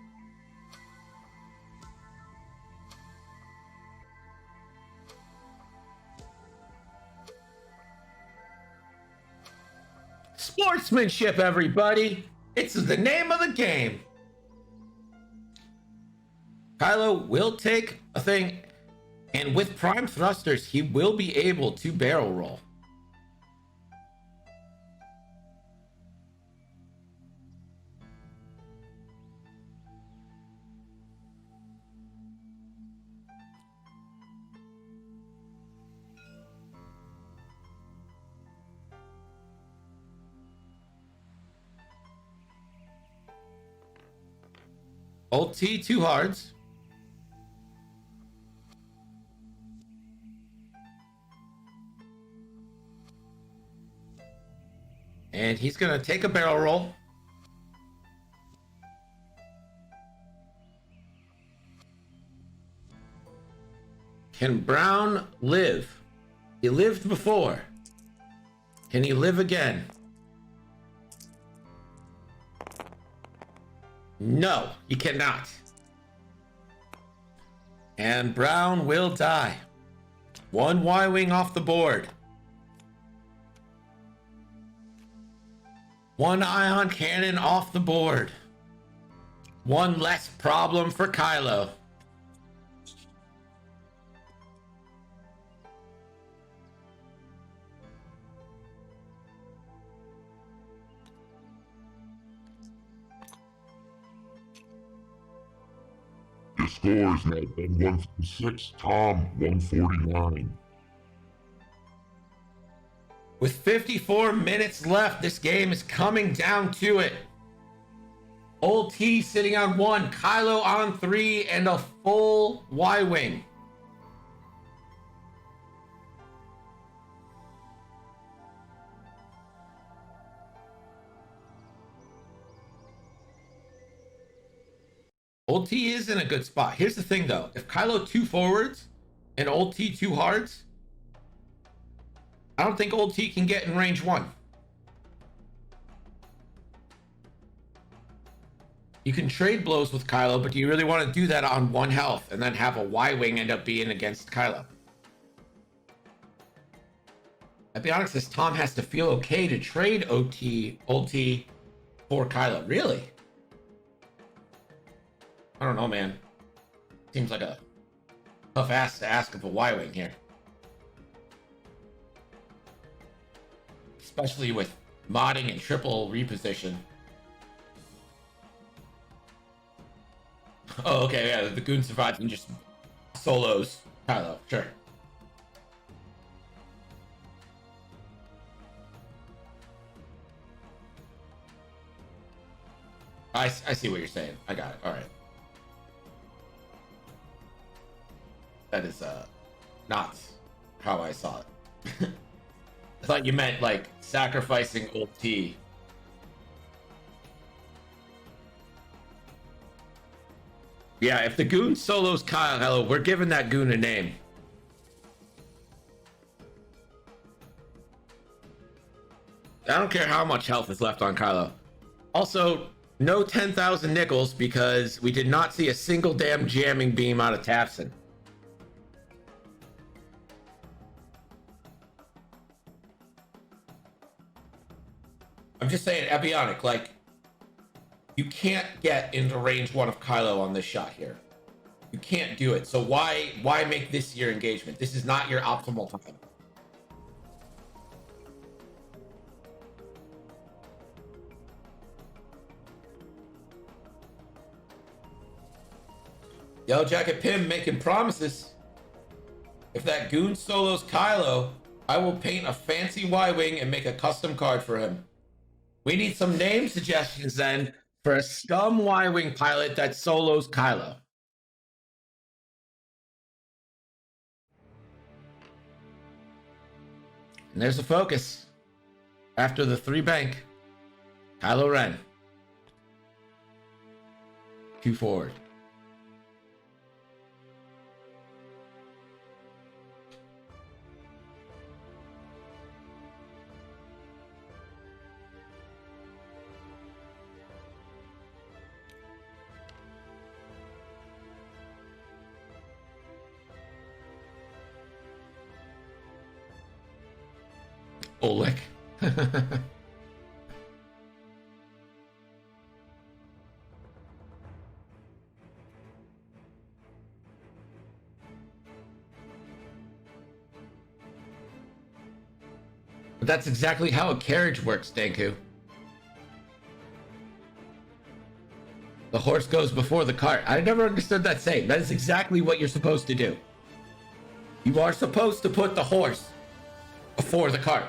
Sportsmanship, everybody. It's the name of the game. Kylo will take a thing, and with prime thrusters, he will be able to barrel roll. Alt T, two hards. And he's going to take a barrel roll. Can Brown live? He lived before. Can he live again? No, he cannot. And Brown will die. One Y-Wing off the board. One ion cannon off the board. One less problem for Kylo. Your score is now Ben 156, Tom 149. With 54 minutes left, this game is coming down to it. Old T sitting on 1, Kylo on 3, and a full Y-Wing. Old T is in a good spot. Here's the thing, though. If Kylo 2 forwards and Old T 2 hards, I don't think Old T can get in range 1. You can trade blows with Kylo, but do you really want to do that on 1 health and then have a Y-Wing end up being against Kylo? I'll be honest, this Tom has to feel okay to trade Old T for Kylo. Really? I don't know, man. Seems like a tough ask to ask of a Y-Wing here. Especially with modding and triple reposition. Oh, okay, yeah, the Goon survives and just solos Kylo, sure. I see what you're saying. I got it. All right. That is not how I saw it. I thought you meant like sacrificing Old T. Yeah, if the Goon solos Kylo, we're giving that Goon a name. I don't care how much health is left on Kylo. Also, no 10,000 nickels because we did not see a single damn jamming beam out of Tafson. I'm just saying, Ebionic, like, you can't get into range 1 of Kylo on this shot here. You can't do it. So why make this your engagement? This is not your optimal time. Yellow Jacket Pim making promises. If that Goon solos Kylo, I will paint a fancy Y-Wing and make a custom card for him. We need some name suggestions then for a scum Y-Wing pilot that solos Kylo. And there's the focus. After the 3 bank, Kylo Ren. 2 forward. Oleg. But that's exactly how a carriage works, Danku. The horse goes before the cart. I never understood that saying. That is exactly what you're supposed to do. You are supposed to put the horse before the cart.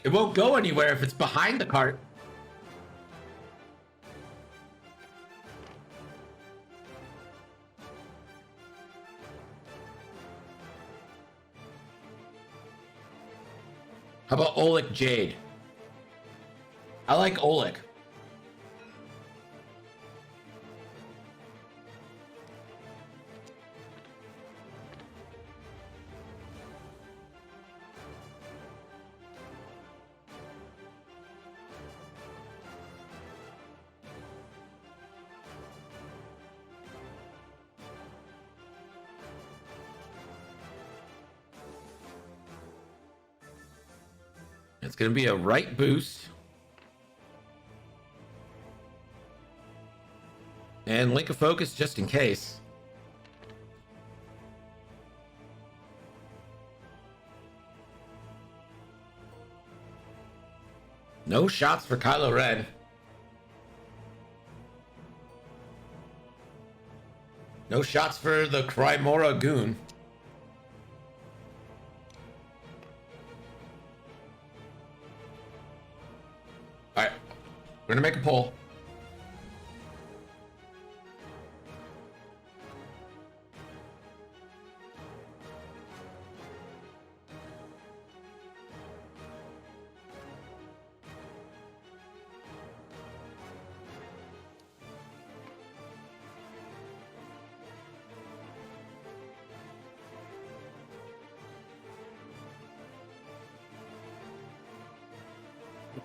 It won't go anywhere if it's behind the cart. How about Oleg Jade? I like Oleg. It's going to be a right boost. And link of focus just in case. No shots for Kylo Ren. No shots for the Crymora Goon. We're gonna make a poll.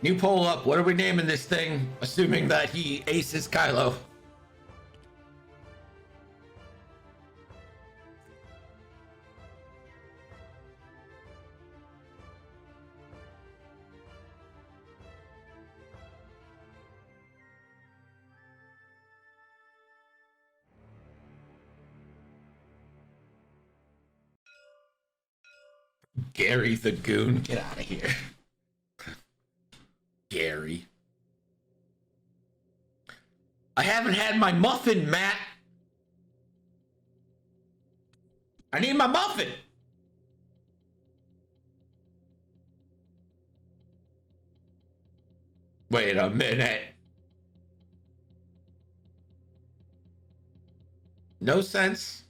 New poll up. What are we naming this thing? Assuming that he aces Kylo. Gary the Goon, get out of here. Gary. I haven't had my muffin, Matt. I need my muffin. Wait a minute. No sense.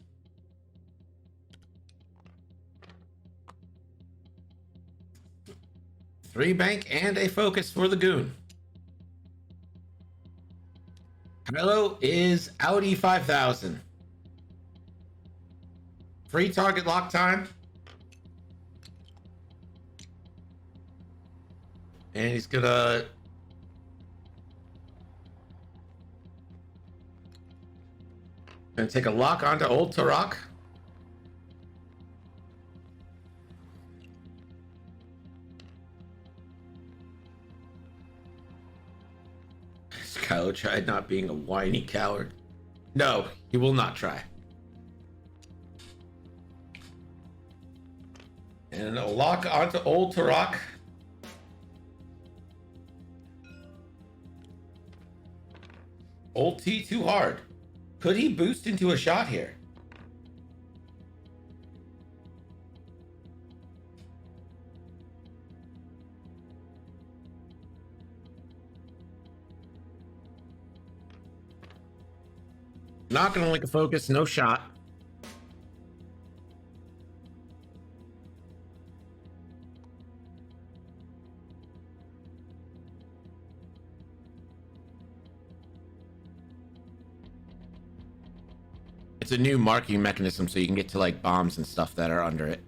Three bank and a focus for the Goon. Kylo is Audi 5000. Free target lock time. And he's gonna take a lock onto Old Turok. Kylo tried not being a whiny coward. No, he will not try. And a lock onto Old Turok. Old T too hard. Could he boost into a shot here? Not gonna link a focus, no shot. It's a new marking mechanism so you can get to like bombs and stuff that are under it.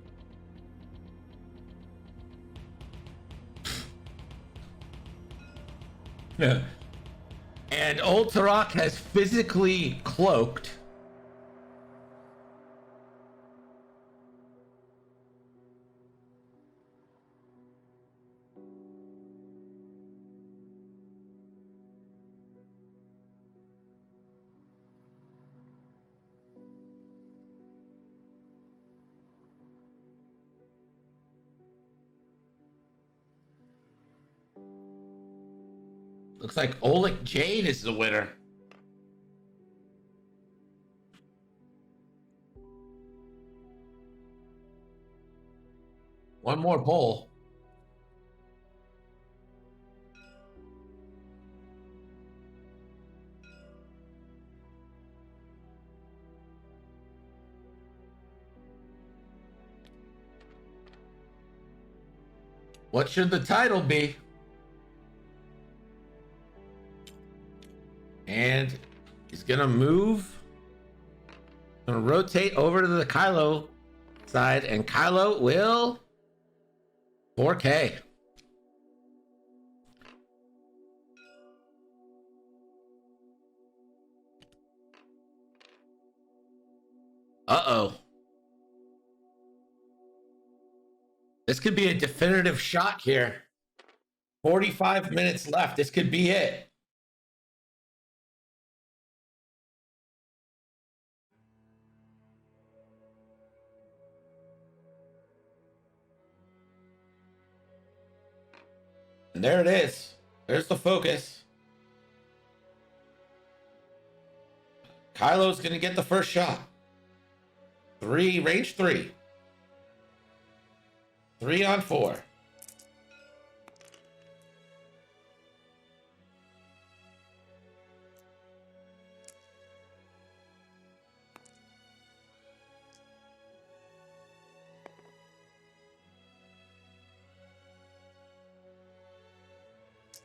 Yeah. And Old Turok has physically cloaked looks like Oleg Jade is the winner. One more poll. What should the title be? And he's gonna move, gonna rotate over to the Kylo side, and Kylo will 4K. Uh-oh. This could be a definitive shot here. 45 minutes left. This could be it. And there it is. There's the focus. Kylo's going to get the first shot. Range 3. 3 on 4.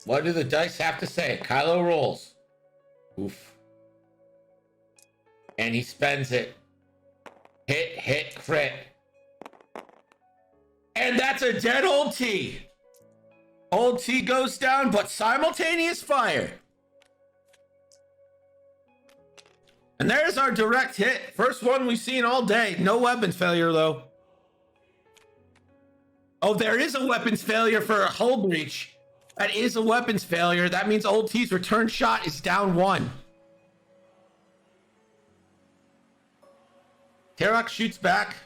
What do the dice have to say? Kylo rolls. Oof. And he spends it. Hit, crit. And that's a dead old T. Old T goes down, but simultaneous fire. And there's our direct hit. First one we've seen all day. No weapons failure, though. Oh, there is a weapons failure for a hull breach. That is a weapons failure. That means Old T's return shot is down 1. Terok shoots back.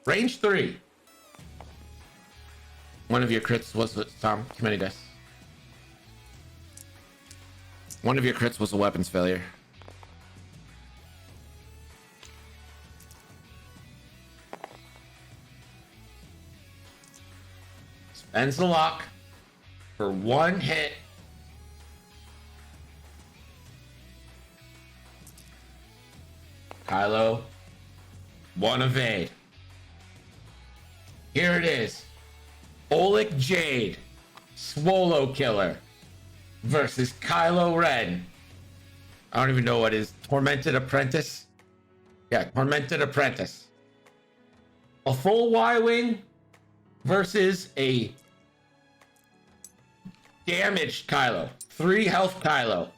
Range 3. One of your crits was, Tom, too many dice. One of your crits was a weapons failure. Spends the lock for 1 hit. Kylo, 1 evade. Here it is. Oleg Jade, Swolo Killer versus Kylo Ren. I don't even know what is Tormented Apprentice. Yeah, Tormented Apprentice. A full Y-Wing versus a damaged Kylo. 3 health Kylo.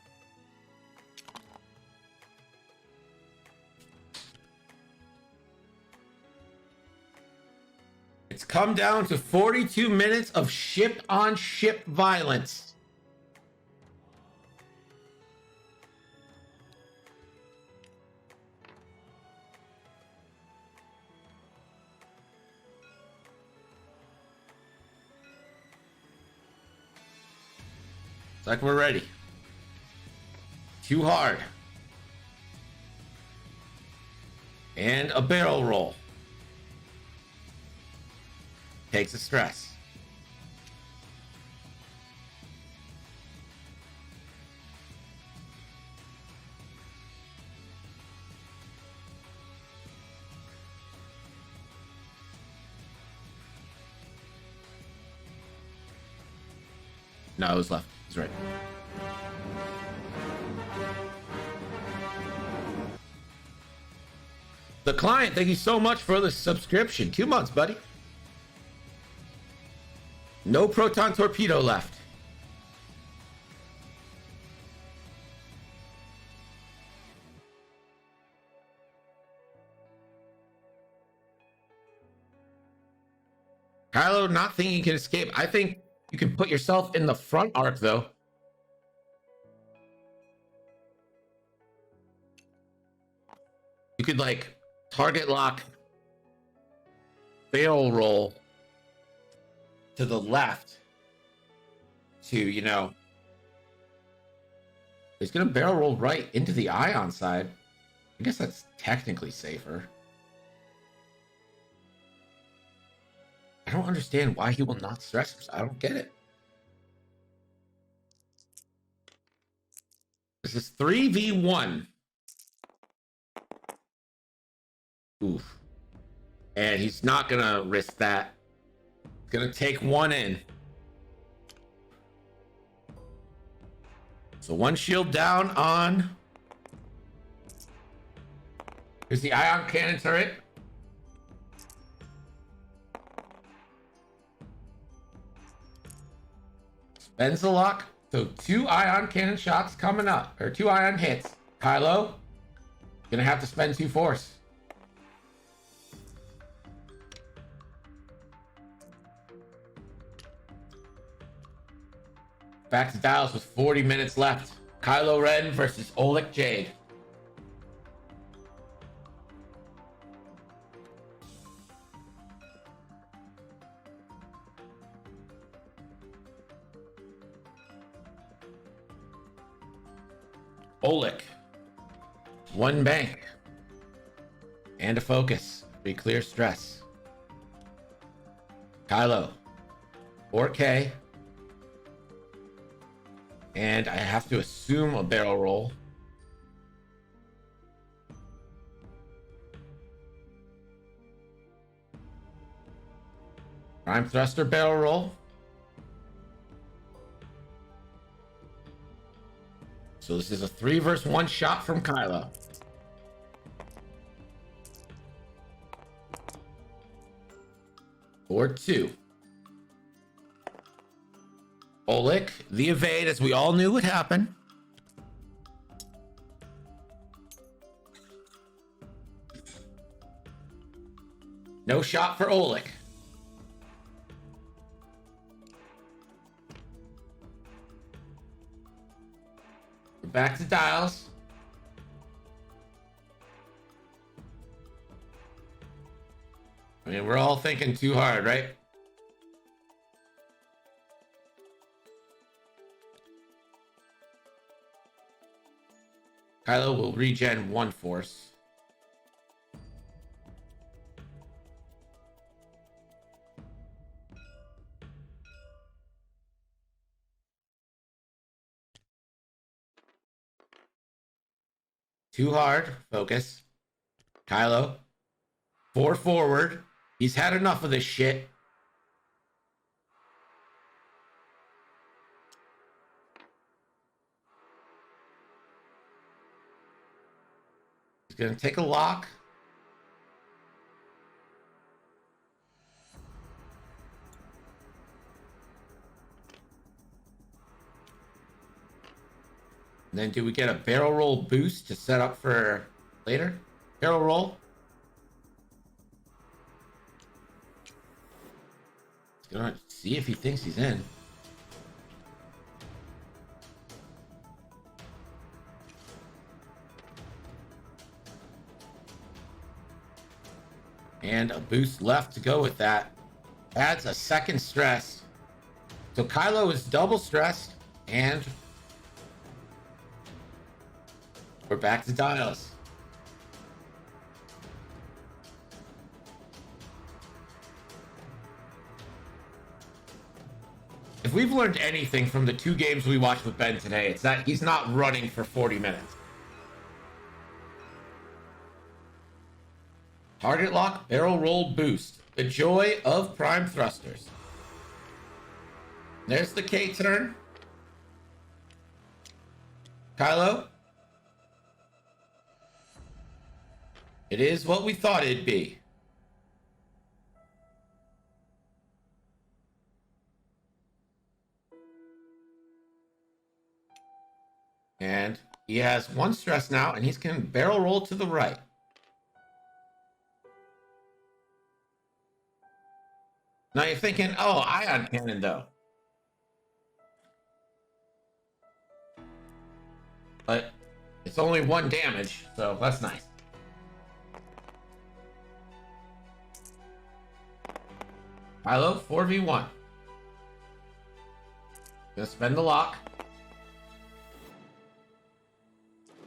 It's come down to 42 minutes of ship-on-ship violence. It's like we're ready. Too hard. And a barrel roll. Takes a stress. No, it was left. He's right. The client, thank you so much for the subscription. 2 months, buddy. No proton torpedo left. Kylo not thinking you can escape. I think you can put yourself in the front arc, though. You could, like, target lock, barrel roll to the left to, you know, it's going to barrel roll right into the ion side. I guess that's technically safer. I don't understand why he will not stress himself. I don't get it. This is 3v1. Oof. And he's not going to risk that. He's going to take 1 in. So 1 shield down on... Here's the ion cannon turret. Spends the lock. So 2 ion cannon shots coming up. Or 2 ion hits. Kylo, gonna have to spend 2 force. Back to Dallas with 40 minutes left. Kylo Ren versus Oleg Jade. Oleg. 1 bank. And a focus. 3 clear stress. Kylo. 4K. And I have to assume a barrel roll. Prime thruster barrel roll. So this is a 3 versus 1 shot from Kylo. Or 2. Oleg, the evade, as we all knew would happen. No shot for Oleg. We're back to dials. I mean, we're all thinking too hard, right? Kylo will regen 1 force. Too hard. Focus. Kylo. 4 forward. He's had enough of this shit. He's gonna take a lock. And then do we get a barrel roll boost to set up for later? Barrel roll. He's gonna see if he thinks he's in. And a boost left to go with that. Adds a second stress. So Kylo is double stressed, and we're back to dials. If we've learned anything from the 2 games we watched with Ben today, it's that he's not running for 40 minutes. Target lock, barrel roll boost. The joy of prime thrusters. There's the K turn. Kylo. It is what we thought it'd be. And he has 1 stress now, and he's going to barrel roll to the right. Now you're thinking, oh, ion cannon though. But it's only 1 damage, so that's nice. Kylo, 4v1. Gonna spend the lock.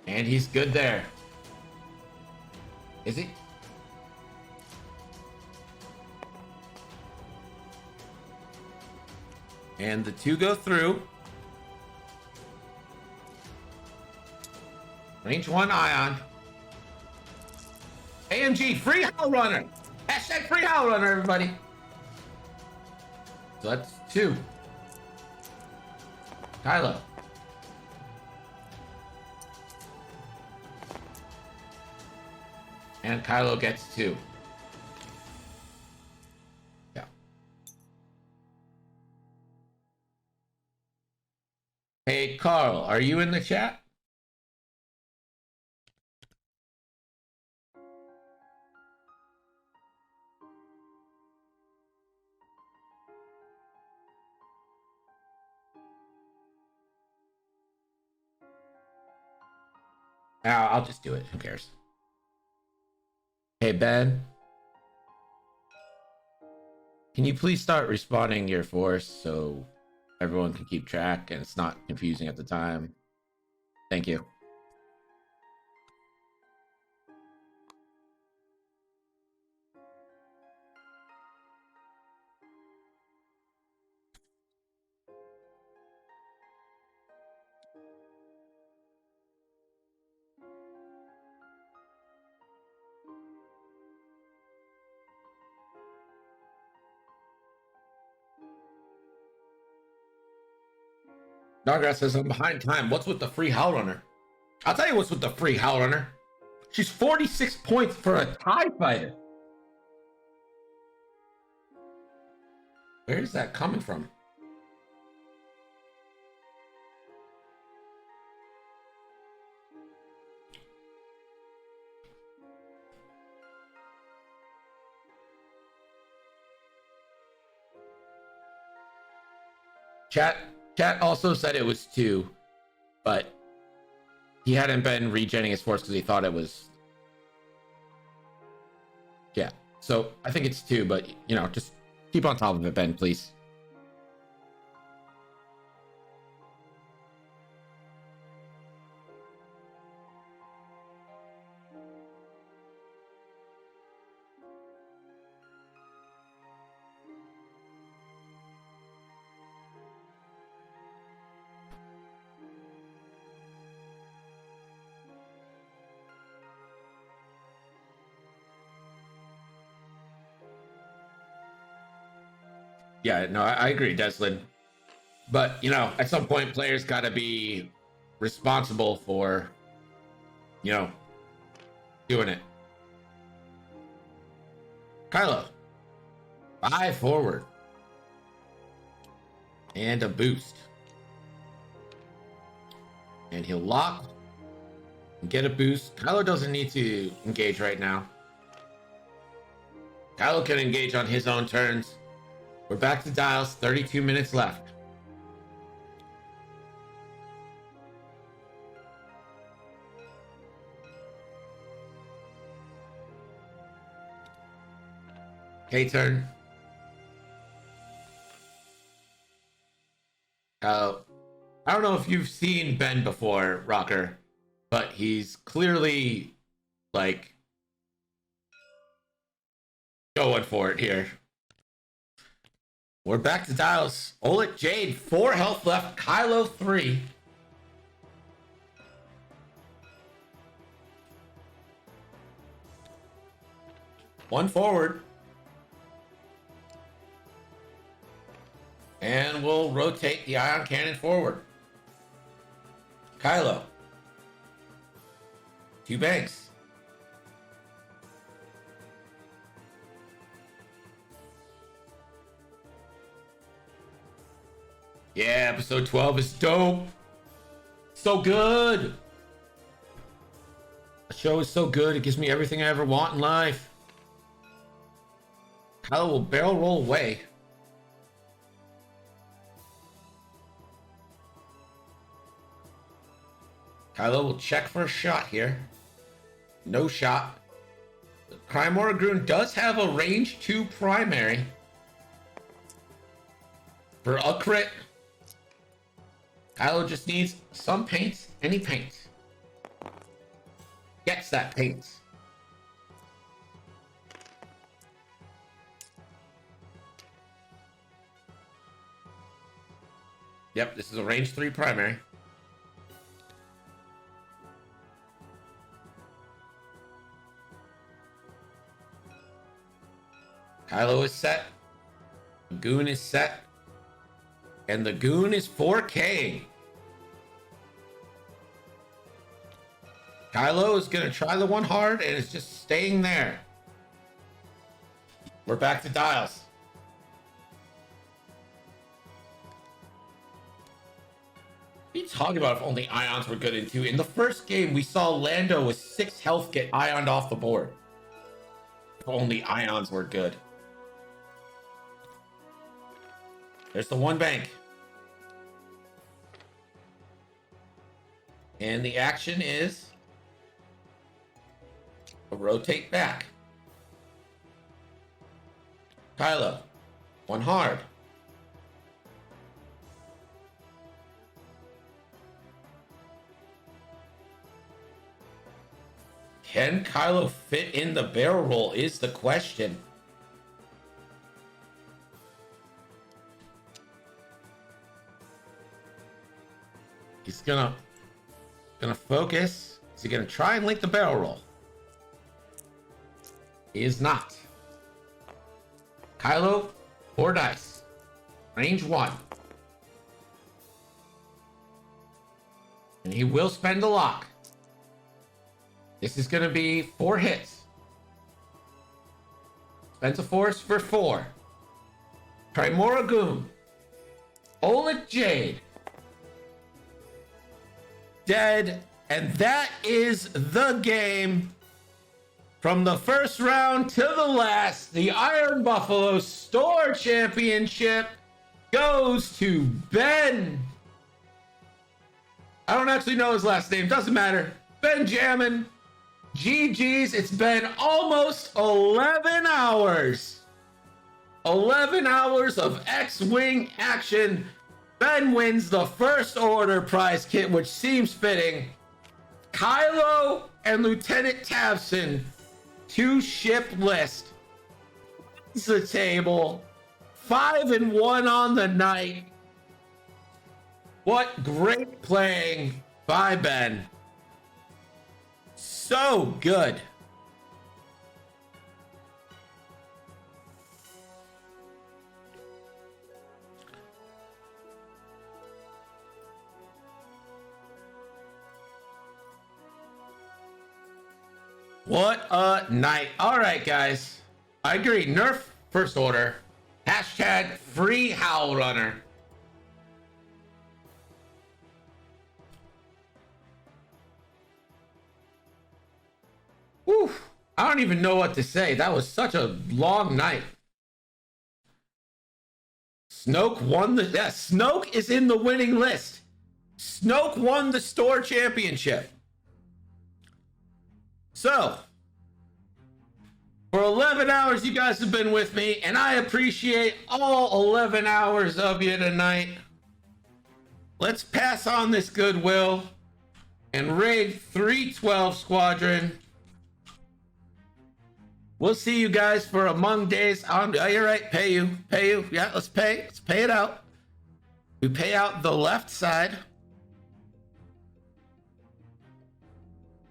And he's good there. Is he? And the 2 go through. Range 1 ion. AMG, free Howl Runner. Hashtag free Howl Runner, everybody. So that's 2. Kylo. And Kylo gets 2. Yeah. Hey, Carl, are you in the chat? I'll just do it. Who cares? Hey, Ben. Can you please start respawning your force so everyone can keep track and it's not confusing at the time? Thank you. Doggrass says I'm behind time. What's with the free Howl Runner? I'll tell you what's with the free Howl Runner. She's 46 points for a TIE fighter. Where is that coming from? Chat also said it was 2, but he hadn't been regenning his force because he thought it was. Yeah, so I think it's 2, but just keep on top of it, Ben, please. Yeah, no, I agree, Deslin. But, at some point, players got to be responsible for, doing it. Kylo. 5 forward. And a boost. And he'll lock and get a boost. Kylo doesn't need to engage right now. Kylo can engage on his own turns. We're back to dials, 32 minutes left. K-turn. I don't know if you've seen Ben before, Rocker, but he's clearly, going for it here. We're back to dials. Oleg Jade, 4 health left. Kylo, 3. One forward. And we'll rotate the ion cannon forward. Kylo. 2 banks. Yeah, episode 12 is dope. So good. The show is so good. It gives me everything I ever want in life. Kylo will barrel roll away. Kylo will check for a shot here. No shot. Crymora Groon does have a range 2 primary. For a crit. Kylo just needs some paint, any paint. Gets that paint. Yep, this is a range 3 primary. Kylo is set. Goon is set. And the Goon is 4K. Kylo is going to try the one hard and it's just staying there. We're back to dials. What are you talking about if only ions were good in 2? In the first game, we saw Lando with 6 health get ioned off the board. If only ions were good. There's the 1 bank. And the action is a rotate back. Kylo, 1 hard. Can Kylo fit in the barrel roll is the question. He's gonna focus. Is he gonna try and link the barrel roll? He is not. Kylo, 4 dice. Range 1. And he will spend a lock. This is going to be 4 hits. Spends a force for 4. Primora Goon. Oleg Jade. Dead. And that is the game. From the first round to the last, the Iron Buffalo Store Championship goes to Ben. I don't actually know his last name. Doesn't matter. Benjamin. GG's. It's been almost 11 hours. 11 hours of X-Wing action. Ben wins the first order prize kit, which seems fitting. Kylo and Lieutenant Tabson, 2-ship list. It's the table. 5-1 on the night. What great playing by Ben. So good. What a night. All right, guys. I agree. Nerf first order. Hashtag free Howl Runner. Whew. I don't even know what to say. That was such a long night. Snoke won the... Yeah, Snoke is in the winning list. Snoke won the store championship. So, for 11 hours, you guys have been with me, and I appreciate all 11 hours of you tonight. Let's pass on this goodwill and raid 312 Squadron. We'll see you guys for Among Days. Oh, you're right. Pay you. Yeah, let's pay. Let's pay it out. We pay out the left side.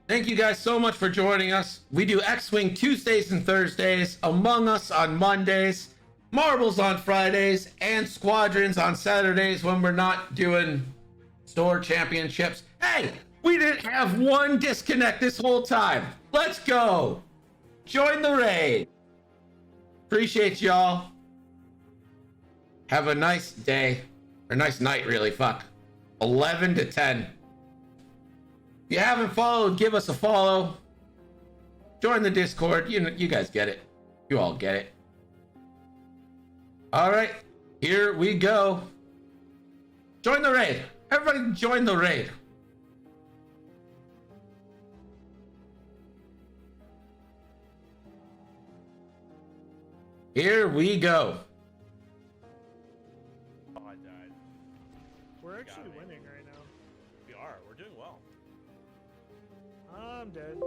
Thank you guys so much for joining us. We do X-Wing Tuesdays and Thursdays, Among Us on Mondays, Marbles on Fridays, and Squadrons on Saturdays when we're not doing store championships. Hey, we didn't have one disconnect this whole time. Let's go. Join the raid. Appreciate y'all. Have a nice day. Or nice night, really. Fuck. 11 to 10. If you haven't followed, give us a follow. Join the Discord. You guys get it. You all get it. All right. Here we go. Join the raid. Everybody join the raid. Here we go. Oh, I died. We're actually winning right now. We are. We're doing well. I'm dead.